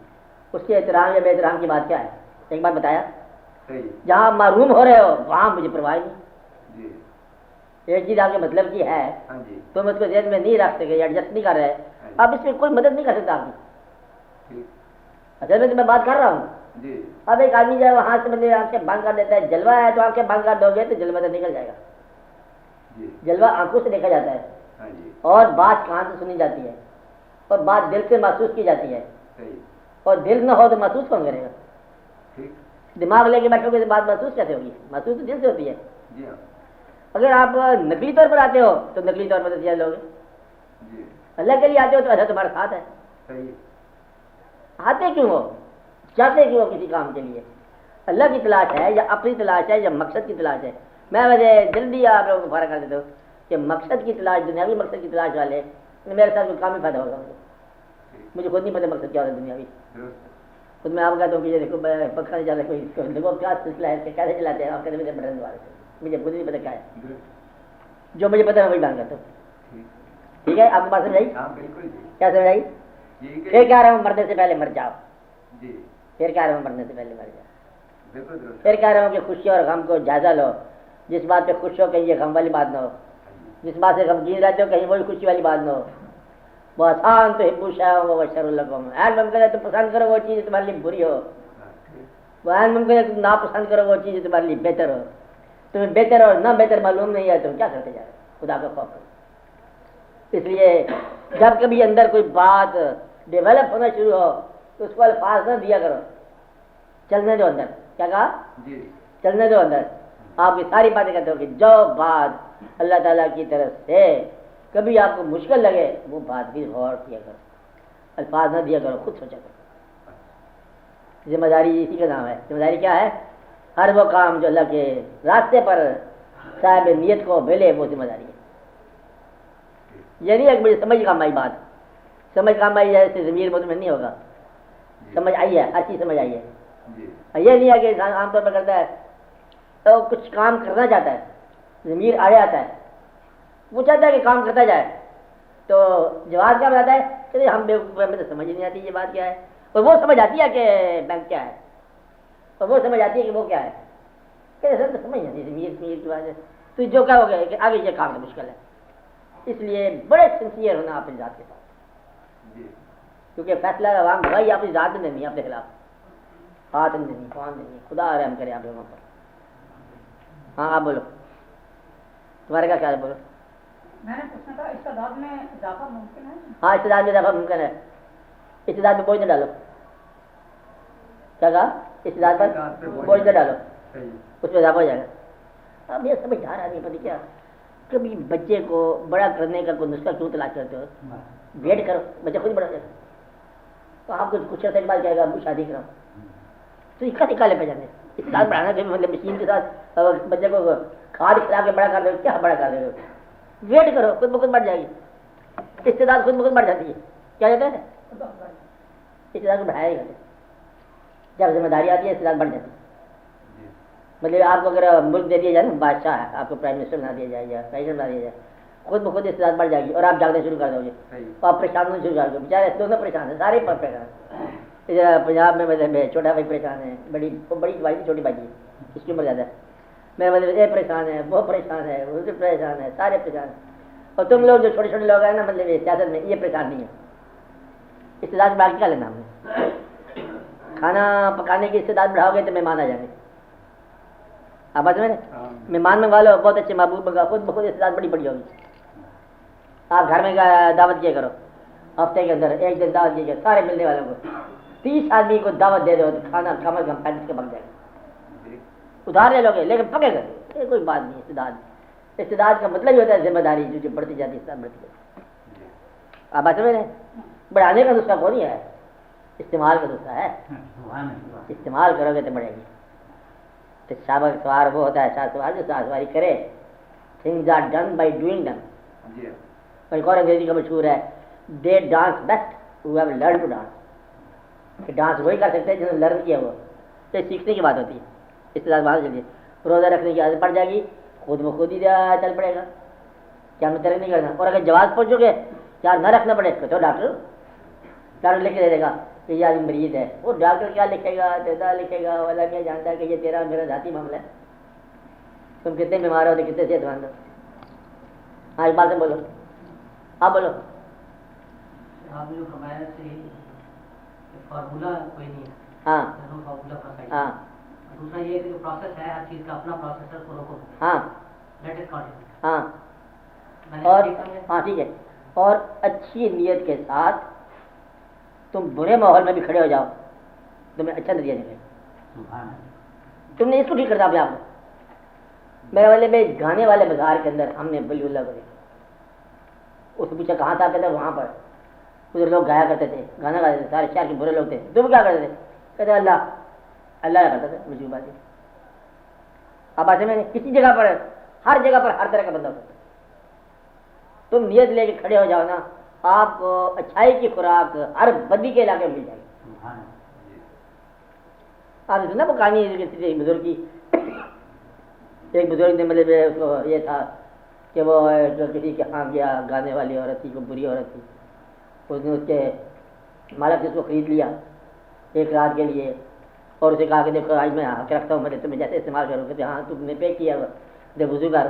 اس کے احترام یا بے احترام کی بات کیا ہے. ایک بات بتایا, صحیح جہاں معروم ہو رہے ہو وہاں مجھے پرواہ نہیں. جی ایک چیز آپ کے مطلب کی ہے ہاں جی تم اس کو ذہن میں نہیں رکھ سکے یا ایڈجسٹ نہیں کر رہے, اب اس میں کوئی مدد نہیں کر سکتا آپ کی. ٹھیک اصل میں تو میں بات کر رہا ہوں. جی اب ایک آدمی جو وہاں سے مطلب آنکھیں بند کر دیتا ہے, جلوہ ہے تو آنکھیں بند کر دو گے تو جلوہ تو نکل جائے گا. جی جلوہ آنکھوں سے دیکھا جاتا ہے ہاں جی اور بات کان سے سنی جاتی ہے اور بات دل سے محسوس کی جاتی ہے, صحیح اور دل نہ ہو تو محسوس کون کرے گا. ٹھیک دماغ لے کے بیٹھو گے تو بات محسوس کیسے ہوگی, محسوس تو دل سے ہوتی ہے. جی ہاں اگر آپ نقلی طور پر آتے ہو تو نقلی طور پر نتیجہ لوگے, جی اللہ کے لیے آتے ہو تو اللہ تمہارے ساتھ ہے. صحیح آتے کیوں ہو, چاہتے کیوں ہو کسی کام کے لیے, اللہ کی تلاش ہے یا اپنی تلاش ہے یا مقصد کی تلاش ہے. میں ویسے جلدی آپ لوگوں کو فارغ کر دیتا ہوں کہ مقصد کی تلاش, دنیاوی مقصد کی تلاش والے میرے ساتھ کوئی کام ہی فائدہ ہوگا. مجھے خود نہیں پتہ مقصد کیا ہوتا ہے دنیاوی. درست خود میں آپ کہتا ہوں کہ یہ دیکھو پنکھا نہیں چلا, کوئی دیکھو کیا سلسلہ ہے, کیسے چلاتے ہیں آپ, کہتے ہیں بٹن والے سے, مجھے خود نہیں پتہ کیا ہے. درست جو مجھے پتہ ہے وہی بیان کرتا ہوں. ٹھیک ٹھیک ہے, آپ کو بات سمجھ آئی, ہاں بالکل جی کیا سمجھ آئی. یہی کہ پھر کہہ رہا ہوں مرنے سے پہلے مر جاؤ, جی پھر کہہ رہا ہوں مرنے سے پہلے مر جاؤ, بالکل درست پھر کہہ رہا ہوں کہ خوشی اور غم کو جائزہ لو, جس بات پہ خوش ہو کہیں یہ غم والی بات نہ ہو, جس بات سے غمگین رہتے ہو کہیں وہی خوشی والی بات نہ ہو. وہ آسان تو ہبو شاہ وہ شر القم, ایسا ممکن ہے تم پسند کرو وہ چیز تمہارے لیے بری ہو, وہ ایسا ممکن ہے تم ناپسند کرو وہ چیز تمہارے لیے بہتر ہو. تمہیں بہتر اور نہ بہتر معلوم نہیں ہے, تم کیا کرتے جا رہے ہو, خدا کا خوف کرو. اس لیے جب کبھی اندر کوئی بات ڈیولپ ہونا شروع ہو تو اس کو الفاظ نہ دیا کرو, چلنے دو اندر. کیا کہا, جی چلنے دو اندر. آپ کی ساری باتیں کہتے ہو کہ جو بات اللہ تعالیٰ کی طرف سے کبھی آپ کو مشکل لگے وہ بات بھی غور کیا کرو, الفاظ نہ دیا کرو, خود سوچا کرو. ذمہ داری اسی کا نام ہے. ذمہ داری کیا ہے, ہر وہ کام جو اللہ کے راستے پر صاحب نیت کو ملے وہ ذمہ داری ہے. یہ نہیں ایک بڑی سمجھ کام آئی بات, سمجھ کام آئی ہے اس سے ضمیر مطمئن نہیں ہوگا. سمجھ آئی ہے, ہر چیز سمجھ آئی ہے, جی یہ نہیں ہے کہ انسان عام طور پر کرتا ہے تو کچھ کام کرنا چاہتا ہے، ضمیر آڑے آتا ہے، وہ چاہتا ہے کہ کام کرتا جائے، تو جواب کیا بتاتا ہے کہ ہم بیوقوف ہیں، ہمیں تو سمجھ نہیں آتی یہ بات کیا ہے، اور وہ سمجھ آتی ہے کہ بینک کیا ہے، اور وہ سمجھ آتی ہے کہ وہ کیا ہے، کہ سر تو سمجھ نہیں آتی ضمیر کی بات ہے، تو جو کیا ہو گیا کہ آگے یہ کام مشکل ہے، اس لیے بڑے سنسیئر ہونا اپنی ذات کے ساتھ، جی کیونکہ فیصلہ عوام بھائی اپنی ذات میں نہیں، اپنے خلاف ہاتھ نہیں دینی، کون دینی، خدا رحم کرے آپ لوگوں پر۔ ہاں آپ بولو، تمہارے کیا خیال ہے، بولو۔ میں نے پوچھنا تھا استعداد میں اضافہ ممکن ہے؟ ہاں استعداد میں اضافہ ممکن ہے، استعداد میں بوجھ نہ ڈالو، کیا کہا؟ استعداد پر بوجھ نہ ڈالو، اس میں اضافہ ہو جائے گا۔ اب یہ سمجھ آ رہا نہیں پتہ کیا، کبھی بچے کو بڑا کرنے کا کوئی نسخہ کیوں تلاش کرتے ہو؟ ویٹ کرو، بچہ خود بڑا کرے، تو آپ کچھ عرصے کے بعد کہے گا ابو شادی کراؤ، تو اس کا نکالے پہ جانے، استعداد بڑھانا کہ مطلب مشین کے ساتھ بچے کو کھاد کھلا کے بڑا کر دے، کیا بڑا کر دے، ویٹ کرو، خود بخود بڑھ جائے گی، استعداد خود بخود بڑھ جاتی ہے، کیا کہتے ہیں استعداد کو بڑھایا ہی جب ذمہ داری آتی ہے استعداد بڑھ جاتی ہے۔ مطلب آپ کو اگر ملک دے دیا جائے نا، بادشاہ ہے، آپ کو پرائم منسٹر بنا دیا جائے یا پریزیڈنٹ بنا دیا جائے، خود بخود استعداد بڑھ جائے گی اور آپ جاگنے شروع کر دو گے، آپ پریشان ہونا شروع کر دو، بیچارے دونوں پریشان ہیں، سارے پریشان ہیں، پنجاب میں مطلب چھوٹا بھائی پریشان ہے، بڑی بھائی چھوٹی بھائی ہے، اس کی عمر زیادہ ہے، میرا مطلب یہ پریشان ہے، وہ پریشان ہے، وہ پریشان ہے، سارے پریشان ہیں، اور تم لوگ جو چھوٹے چھوٹے لوگ ہیں نا مطلب سیاست میں، یہ پریشان نہیں ہے، استعداد بڑھا کے کیا لینا ہم نے؟ کھانا پکانے کی استعداد بڑھاؤ گے تو مہمان آ جائیں گے، آپ بات میں مہمان منگوا لو، بہت اچھے محبوب منگا، خود بخود استعداد بڑی بڑی ہوگی۔ آپ گھر میں دعوت کیا کرو، ہفتے کے اندر ایک دن دعوت کیا، سارے ملنے والوں کو 30 آدمی کو دعوت دے دو، کھانا کم از کم 35 کے بن جائے گا، ادھار لے لو گے لیکن پکے گا، یہ کوئی بات نہیں۔ استعداد کا مطلب یہ ہوتا ہے ذمہ داری، جو بڑھتی جاتی ہے استعداد بڑھتی جاتی ہے۔ آپ بات سمجھ رہے ہیں؟ بڑھانے کا نسخہ کوئی نہیں ہے، استعمال کا نسخہ ہے، استعمال کرو گے تو بڑھے گی۔ تو سابق سوار وہ ہوتا ہے شاہ سوار جو شاہ سواری کرے، things are done by doing them۔ اور ایک اور انگریزی کا مشہور ہے، they dance best who have learned to dance، کہ ڈانس وہی کر سکتے ہیں جنہوں نے لرن کیا ہوا، تو سیکھنے کی بات ہوتی ہے۔ استعداد باہر چلیے، روزہ رکھنے کی عادت پڑ جائے گی، خود بخود ہی چل پڑے گا، کیا ہمیں ترک نہیں کرنا۔ اور اگر جواز پہنچو گے کیا نہ رکھنا پڑے تو ڈاکٹر لکھ کے دے دے گا کہ یہ آدمی مریض ہے، وہ ڈاکٹر کیا لکھے گا، دیتا لکھے گا، والا کیا جانتا ہے کہ یہ تیرا میرا ذاتی معاملہ ہے، تم کتنے بیمار ہو تو کتنے صحت مند ہو۔ ہاں اس بات سے بولو، آپ بولو۔ آپ نے جو فرمایا فارمولا کوئی نہیں ہے، ہاں فارمولا کا ہاں دوسرا یہ کہ جو پروسیس ہے ہر چیز کا اپنا پروسیس ہے، اس کو روکو، ہاں لیٹ اٹ کنٹینیو۔ ہاں اور ہاں ٹھیک ہے، اور اچھی نیت کے ساتھ تم برے ماحول میں بھی کھڑے ہو جاؤ، تمہیں اچھا نتیجہ نکلے۔ تم نے اس کو ٹھیک کرنا اپنے آپ کو۔ میرے والے میں گانے والے بازار کے اندر ہم نے ولی اللہ کو دیکھا، اس سے پوچھا کہاں تھا، کہتے وہاں پر ادھر لوگ گایا کرتے تھے، گانا گاتے تھے، سارے شہر کے برے لوگ تھے، تم کیا کرتے تھے؟ کہتے اللہ اللہ کرتا تھا، مجھے بات ہے۔ اب ایسے میں کسی جگہ پر ہر جگہ پر ہر طرح کا بندہ ہوتا ہے، تم نیت لے کے کھڑے ہو جاؤ نا، آپ کو اچھائی کی خوراک ہر بدی کے علاقے میں مل جائے گی۔ آپ نے سنا وہ کہانی ایک بزرگ کی، ایک بزرگ نے مطلب اس کو یہ تھا کہ وہ کسی کے ہاں گیا، گانے والی عورت تھی، کوئی بری عورت تھی، اس نے اس کے مالک سے اس کو خرید لیا ایک رات کے لیے، اور اسے کہا کہ دیکھو آج میں حق رکھتا ہوں، میں تمہیں جیسے استعمال کروں کہ ہاں تم نے پے کیا ہوا۔ جب وضو کر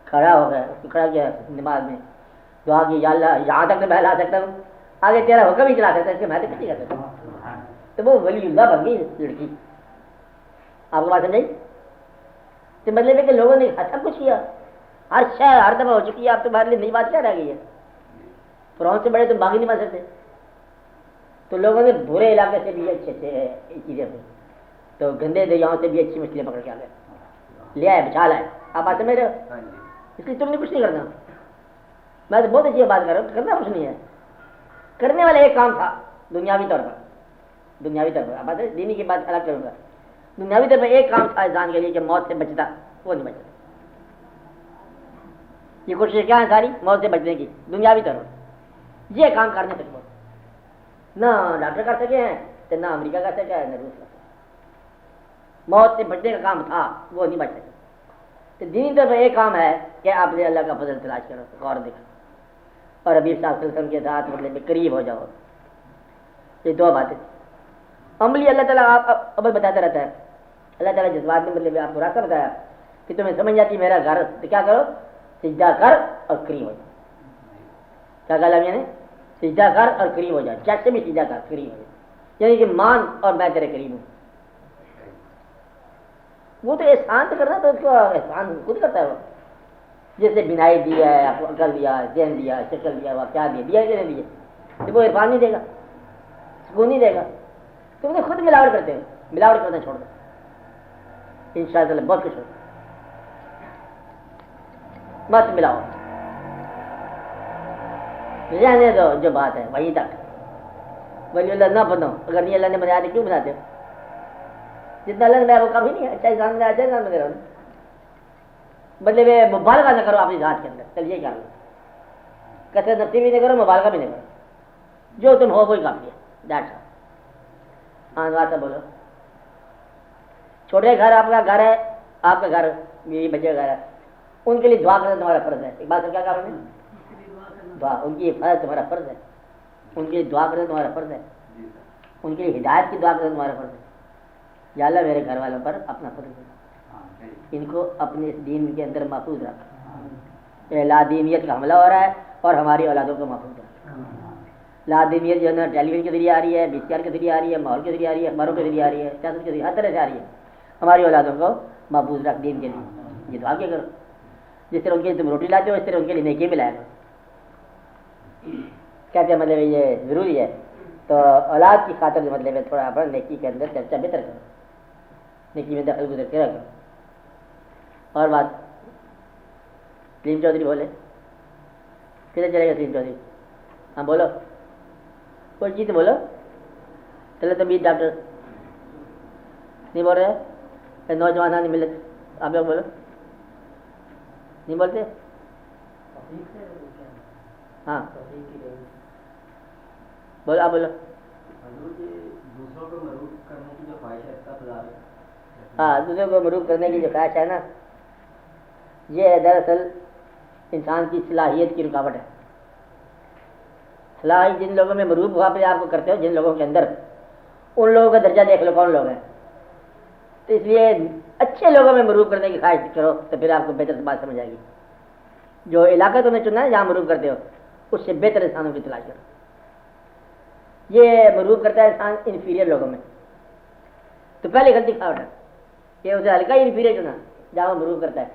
کھڑا ہو گیا، اس کو کھڑا کیا نماز میں، دعا کی یا اللہ یہاں تک میں بہلا سکتا ہوں، آگے تیرا حکم ہی چلا سکتا ہے، اس کے میں تو کچھ نہیں کر سکتا ہوں۔ تو وہ ولی اللہ بن گئی لڑکی۔ آپ کو بات سمجھائی؟ تو مطلب ہے کہ لوگوں نے سب کچھ کیا، ہر شے ہر دفعہ ہو چکی ہے، اب تمہارے لیے نئی بات کیا رہ گئی ہے؟ فرعون سے بڑے تم باغی نہیں بن سکتے۔ تو لوگوں نے برے علاقے سے بھی اچھے چیزیں پہ، تو گندے دریاؤں سے بھی اچھی مچھلیاں پکڑ کے آ گئے، لے آئے، بچا لائے۔ آپ بات سمجھ رہے ہو؟ اس لیے تم نے کچھ نہیں کرنا۔ میں تو بہت اچھی بات کر رہا ہوں، کرنا کچھ نہیں ہے۔ کرنے والا ایک کام تھا دنیاوی طور پر، اب دینی کی بات الگ کروں گا، دنیاوی طور پر ایک کام تھا انسان کے لیے کہ موت سے بچتا، وہ نہیں بچتا۔ یہ کوشش کیا ہے ساری موت سے بچنے کی دنیاوی طور پر، یہ کام کرنے سکتے نہ ڈاکٹر کر سکے ہیں، تو نہ امریکہ کر سکا ہے، نہ روس کر سکا۔ موت سے بچنے کا کام تھا وہ نہیں بچ سکے. تو دینی طور پر ایک کام ہے کہ آپ نے اللہ کا فضل تلاش کرو, غور دیکھو, اور حبیب صاحب صلی اللہ علیہ وسلم کے ساتھ مطلب قریب ہو جاؤ. یہ دو باتیں. عملی اللہ تعالیٰ آپ عمل بتاتا رہتا ہے. اللہ تعالیٰ جس بات میں مطلب آپ کو راستہ بتایا کہ تمہیں سمجھ جاتی میرا گھر, تو کیا کرو, سجدہ کر اور قریب ہو جاؤ. کیا کہا میں نے, سجدہ کر اور قریب ہو جاؤ. جیسے بھی سجدہ کر قریب ہو جاؤ, یعنی کہ مان اور میں تیرے قریب ہوں. وہ تو احسان تو کرنا, تو اس کو احسان خود کرتا ہے. وہ جیسے بینائی دیا ہے, آپ کو عقل دیا, ذہن دیا, شکل دیا, وہ کیا دیا کہ نہیں دیا, تو وہ عرفان نہیں دے گا, سکون نہیں دے گا. تم نے خود ملاوٹ کرتے ہو, ملاوٹ کرنا چھوڑ دو, ان شاء اللہ بہت کچھ ہو. مت ملاؤ, رہنے دو جو بات ہے وہیں تک. ولی اللہ نہ بنو, اگر نہیں اللہ نے بنایا تو کیوں بناتے ہو؟ جتنا اللہ نے بنایا وہ کافی نہیں ہے. اچھا انسان بنایا, اچھا انسان بنے رہو. مطلب مبالغہ نہ کرو اپنی ذات کے اندر, چل یہ کر لو. کثرت نفسی بھی نہ کرو, مبالغہ بھی نہ کرو. جو تم ہو وہی کافی ہے. That's all. ہاں بات ہے, بولو. چھوٹے گھر, آپ کا گھر ہے, آپ کا گھر بیوی بچے کا گھر ہے, ان کے لیے دعا کرنا تمہارا فرض ہے. ایک بات کیا کہا ہم نے, دعا. ان کی حفاظت تمہارا فرض ہے, ان کے لیے دعا کرنا تمہارا فرض ہے, ان کے لیے ہدایت کی دعا کرنا تمہارا فرض ہے. یا اللہ میرے گھر والوں پر اپنا فضل ہے, ان کو اپنے اس دین کے اندر محفوظ رکھ. لا دینیت کا حملہ ہو رہا ہے اور ہماری اولادوں کو محفوظ رکھ. لا دینیت جو ہے نا ٹیلی ویژن کے ذریعے آ رہی ہے, BCR کے ذریعے آ رہی ہے, ماحول کے ذریعے آ رہی ہے, اخباروں کے ذریعے آ رہی ہے, سیاست کے ذریعے, ہر طرح سے آ رہی ہے. ہماری اولادوں کو محفوظ رکھ دین کے لیے. یہ دعا کیا کرو. جس طرح ان کے لیے تم روٹی لاتے ہو, اس طرح ان کے لیے نیکی بھی لایا کرو. کہتے ہیں مطلب یہ ضروری ہے. تو اولاد کی خاطر مطلب تھوڑا اپنا نیکی کے اندر چرچا بہتر کرو, نیکی میں دخل گزر کے رکھو. اور بات سلیم چودھری بولے, کدھر چلے گا سلیم چودھری؟ ہاں بولو, کوئی چیز بولو. چلو طبیعت ڈاکٹر نہیں بول رہے, نوجوانان ملت, آپ لوگ بولو. نہیں بولتے؟ ہاں بولو, آپ بولو. دوسروں کو مروب کرنے کی جو خواہش ہے اس کا تضاد ہے. ہاں, دوسروں کو مروب کرنے کی جو خواہش ہے نا, یہ دراصل انسان کی صلاحیت کی رکاوٹ ہے. صلاحیت جن لوگوں میں مروب ہوا پھر آپ کو کرتے ہو, جن لوگوں کے اندر, ان لوگوں کا درجہ دیکھ لو کون لوگ ہیں. تو اس لیے اچھے لوگوں میں مروب کرنے کی خواہش کرو تو پھر آپ کو بہتر بات سمجھ آئے گی. جو علاقہ تم نے چنا ہے جہاں مروب کرتے ہو, اس سے بہتر انسانوں کی تلاش کرو. یہ مروب کرتا ہے انسان انفیریئر لوگوں میں, تو پہلے غلطی کھاوٹ ہے کہ اسے ہلکا ہی انفیریئر چنا جہاں وہ مروب کرتا ہے.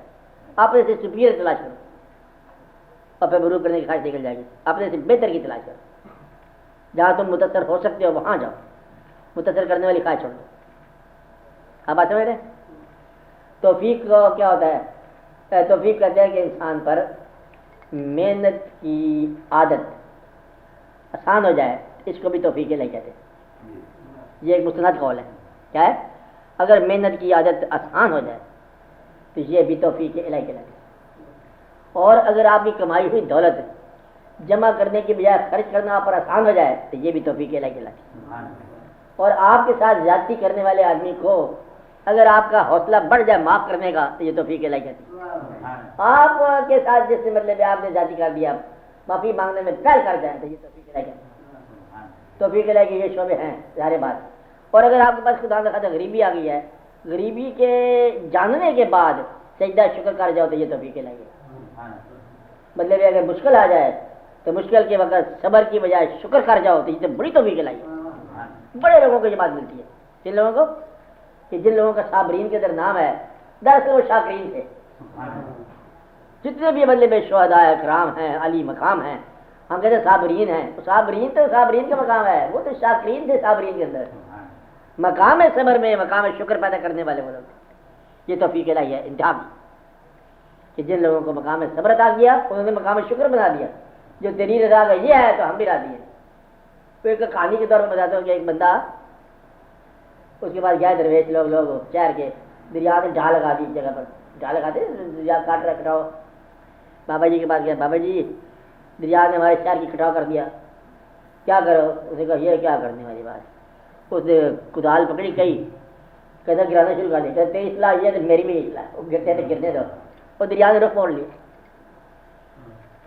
اپنے سے سپیریئر تلاش کرو اور پھر مروب کرنے کی خواہش نکل جائے گی. اپنے سے بہتر کی تلاش کرو, جہاں تم متاثر ہو سکتے ہو وہاں جاؤ, متاثر کرنے والی خواہش چھوڑ دو. آپ بات سمجھ رہے ہیں؟ توفیق کو کیا ہوتا ہے؟ توفیق کہتے ہیں کہ انسان پر محنت کی عادت آسان ہو جائے, اس کو بھی توفیق الہی کہتے ہیں. یہ ایک مستند قول ہے. کیا ہے؟ اگر محنت کی عادت آسان ہو جائے تو یہ بھی توفیق الہی کہلاتی ہے. اور اگر آپ کی کمائی ہوئی دولت جمع کرنے کی بجائے خرچ کرنا آپ پر آسان ہو جائے تو یہ بھی توفیق الہی کہلاتی ہے. اور آپ کے ساتھ زیادتی کرنے والے آدمی کو اگر آپ کا حوصلہ بڑھ جائے معاف کرنے کا تو یہ توفیق الہی کہتی ہے. آپ کے ساتھ جس سے مطلب آپ نے زیادتی کر دیا, معافی مانگنے میں پہل کر جائے تو یہ توفیق الہی کہتی ہے. توفیق الہی کے یہ شعبے ہیں ظاہر بات. اور اگر آپ کے پاس خدا نہ خواستہ غریبی آ گئی ہے, غریبی کے جاننے کے بعد سجدہ شکر کر جاؤ تو یہ توفیق الہی ہے. مطلب اگر مشکل آ جائے تو مشکل کے وقت صبر کی بجائے شکر کر جاؤ تو یہ تو بڑی توفیق الہی ہے. بڑے لوگوں کو یہ بات ملتی ہے. جن لوگوں کو کہ جن لوگوں کا صابرین کے اندر نام ہے, دراصل وہ شاکرین تھے. جتنے بھی مطلب شہداء کرام ہیں, علی مقام ہیں, ہم کہتے ہیں صابرین ہیں. صابرین تو صابرین کا مقام ہے, وہ تو شاکرین تھے. صابرین کے اندر مقام صبر میں مقام شکر پیدا کرنے والے وہ لوگ. یہ توفیق الہی ہے انتہا کی کہ جن لوگوں کو مقام صبر عطا کیا انہوں نے مقام شکر بنا دیا. جو تیری رضا کا یہ ہے تو ہم بھی راضی ہیں. تو ایک کہانی کے طور پر بتاتا ہوں کہ ایک بندہ, اس کے پاس گیا درویش لوگ شہر کے, دریا میں ڈھال لگا دی. ایک جگہ پر ڈھال لگاتے, دریا کاٹ رہا کٹاؤ. بابا جی کے پاس گیا, بابا جی دریا نے ہمارے شہر کی کٹاؤ کر دیا, کیا کرو؟ اس نے کہا یہ کیا کرنے والی بات. اس نے کدال پکڑی, کہتے گرانا شروع کر دیا، کہتے اصلاح یہ تو میری بھی نہیں اصلاح، وہ گرتے تھے گرنے دو، وہ دریا نے رخ موڑ لیا۔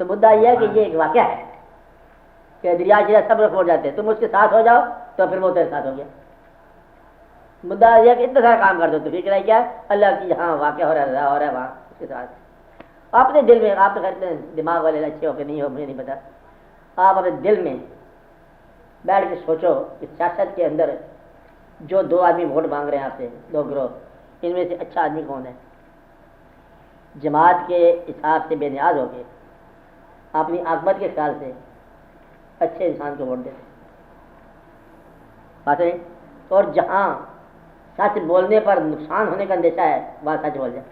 تو مدعا یہ ہے کہ یہ ایک واقعہ ہے کہ دریا جو سب رخ موڑ جاتے ہیں، تم اس کے ساتھ ہو جاؤ تو پھر وہ تیرے ساتھ ہو گیا۔ مدعا یہ کہ اتنا سارا کام کر دو تو پھر کیا ہے اللہ کی جہاں واقعہ ہو رہا ہے رضا ہو رہا ہے وہاں اس کے ساتھ اپنے دل میں، آپ تو کہتے ہیں دماغ والے اچھے ہو کہ نہیں ہو مجھے نہیں پتا، آپ اپنے دل میں بیٹھ کے سوچو کہ سیاست کے اندر جو دو آدمی ووٹ مانگ رہے ہیں آپ سے، دو گروہ، ان میں سے اچھا آدمی کون ہے؟ جماعت کے حساب سے بے نیاز ہو کے اپنی عاقبت کے خیال سے اچھے انسان کو ووٹ دیتے بات ہے۔ اور جہاں سچ بولنے پر نقصان ہونے کا اندیشہ ہے وہاں سچ بول جائے۔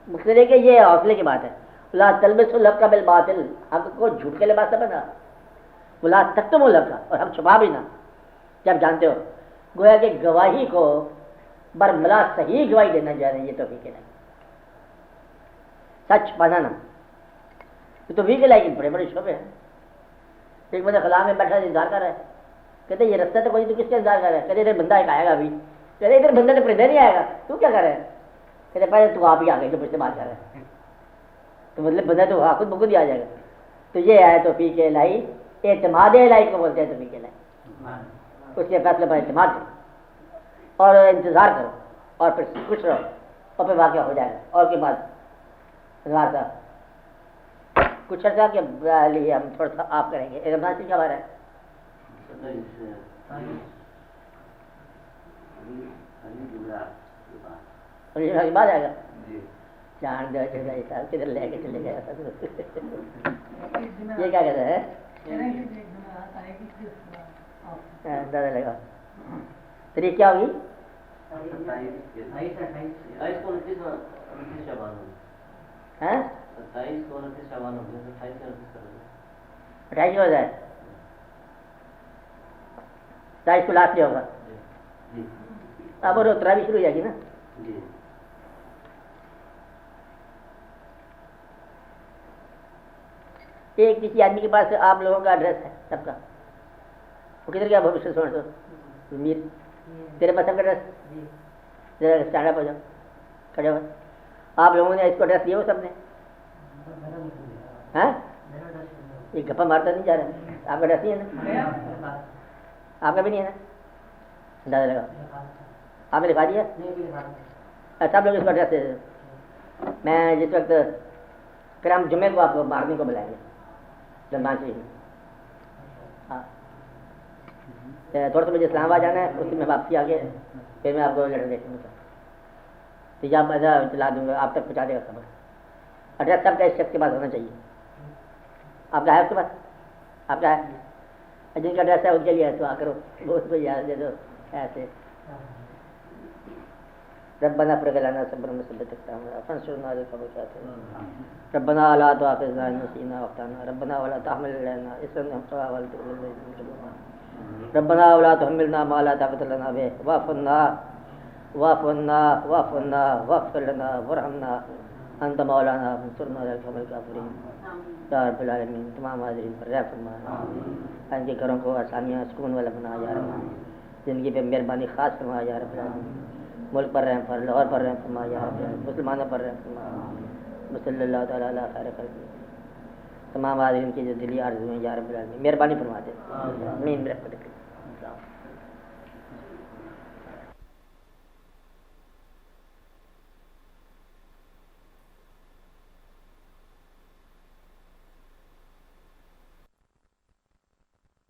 مقصد ہے کہ یہ حوصلے کی بات ہے، لا تلبسوا الحق بالباطل، حق کو جھوٹ کے لباس سے بنا، ولا تکتموا الحق، اور ہم چھپا بھی نہ، جب جانتے ہو گویا کہ گواہی کو برملا صحیح گواہی دینا جا رہے ہیں، یہ توفیق ہے، سچ چھپانا نہ، یہ توفیق ہے، لیکن بڑے بڑے شعبے ہیں۔ ایک بندہ خلا میں بیٹھا انتظار کر رہا ہے، کہتے یہ رستہ تو کوئی تو کس کا انتظار کر رہا ہے؟ کہتے ادھر بندہ ایک آئے گا ابھی، کہتے ادھر بندہ تو پرندہ نہیں آئے گا، تو کیا کر رہا ہے؟ کہتے پہلے تو آپ ہی آ گئے جو مجھ سے بات کر رہے ہیں، تو مطلب بندہ تو خود بخود ہی آ جائے گا۔ تو یہ ہے توفیق الہی، اعتماد الہی کو بولتے ہیں توفیق الہی، اس کے فیصلے پر اعتماد کرو اور انتظار کرو اور پھر خوش رہو اور پھر واقعہ ہو جائے گا۔ اور کے بعد رات کچھ عرصہ کے لیے ہم تھوڑا سا آپ کریں گے، رمضان سے کیا بار ہے؟ بعد آئے گا جان دو صاحب کدھر لے کے چلے گئے، یہ کیا کہتے ہیں اندازہ لگا تاریخ کیا ہوگی؟ 28 کو ہو جائے، 27 کو لاسٹ ڈے ہوگا، اب اور 23 شروع ہو جائے گی نا۔ ایک کسی آدمی کے پاس آپ لوگوں کا ایڈریس ہے سب کا، وہ کدھر گیا بھوشن سوڑ تو میر تیرے پاس سب کا ایڈریس، ذرا اسٹینڈ اپ ہو جاؤ کھڑے ہو، آپ لوگوں نے اس کو ایڈریس دیا ہو سب نے؟ ہاں یہ گپا مارتا نہیں جا رہا، آپ کا ایڈریس نہیں ہے نا؟ آپ کا بھی نہیں ہے نا؟ اندازہ لگا آپ نے لکھا دیا، سب لوگ اس کو ایڈریس دے دیں۔ میں جس وقت پھر ہم جمعے کو آپ کو مارننگ کو بلائیں گے رمضان شریف میں، ہاں تھوڑا سا مجھے اسلام آباد جانا ہے، اس میں واپسی آ گئے پھر میں آپ کو لیٹر دیکھوں گا، تو یا میں چلا دوں گا، آپ تک پہنچا دے گا خبر۔ ایڈریس سب کا اس شخص کے پاس ہونا چاہیے، آپ کا ہے اس کے پاس؟ آپ کا ہے؟ جن کا ایڈریس ہے ان کے لیے دعا کرو، وہ اس کو یاد دے دو ایسے۔ ربنا افرغ لنا صبرا وثبت اقدامنا وانصرنا على القوم الكافرين ربنا لا تؤاخذنا إن نسينا واخطأنا ربنا ولا تحمل علينا إصرا كما حملته على الذين من قبلنا ربنا ولا تحملنا ما لا طاقة لنا به واعف عنا واغفر لنا وارحمنا أنت مولانا فانصرنا على القوم الكافرين یا رب العالمین۔ تمام حاضرین پر رحم فرما، ان کے گھروں کو آسانیاں سکون والا بنا یا رب، زندگی پہ مہربانی خاص فرما یا رب العالمین، ملک پر رحم فرما، لاہور پر رحم فرما یا رب العالمین، مسلمانوں پر رحم فرما، صلی اللہ تعالیٰ علیہ خیر خلق، تمام حاضرین کی جو دلی آرزو ہیں یا رب العالمین مہربانی فرما دے، آمین برحمتک۔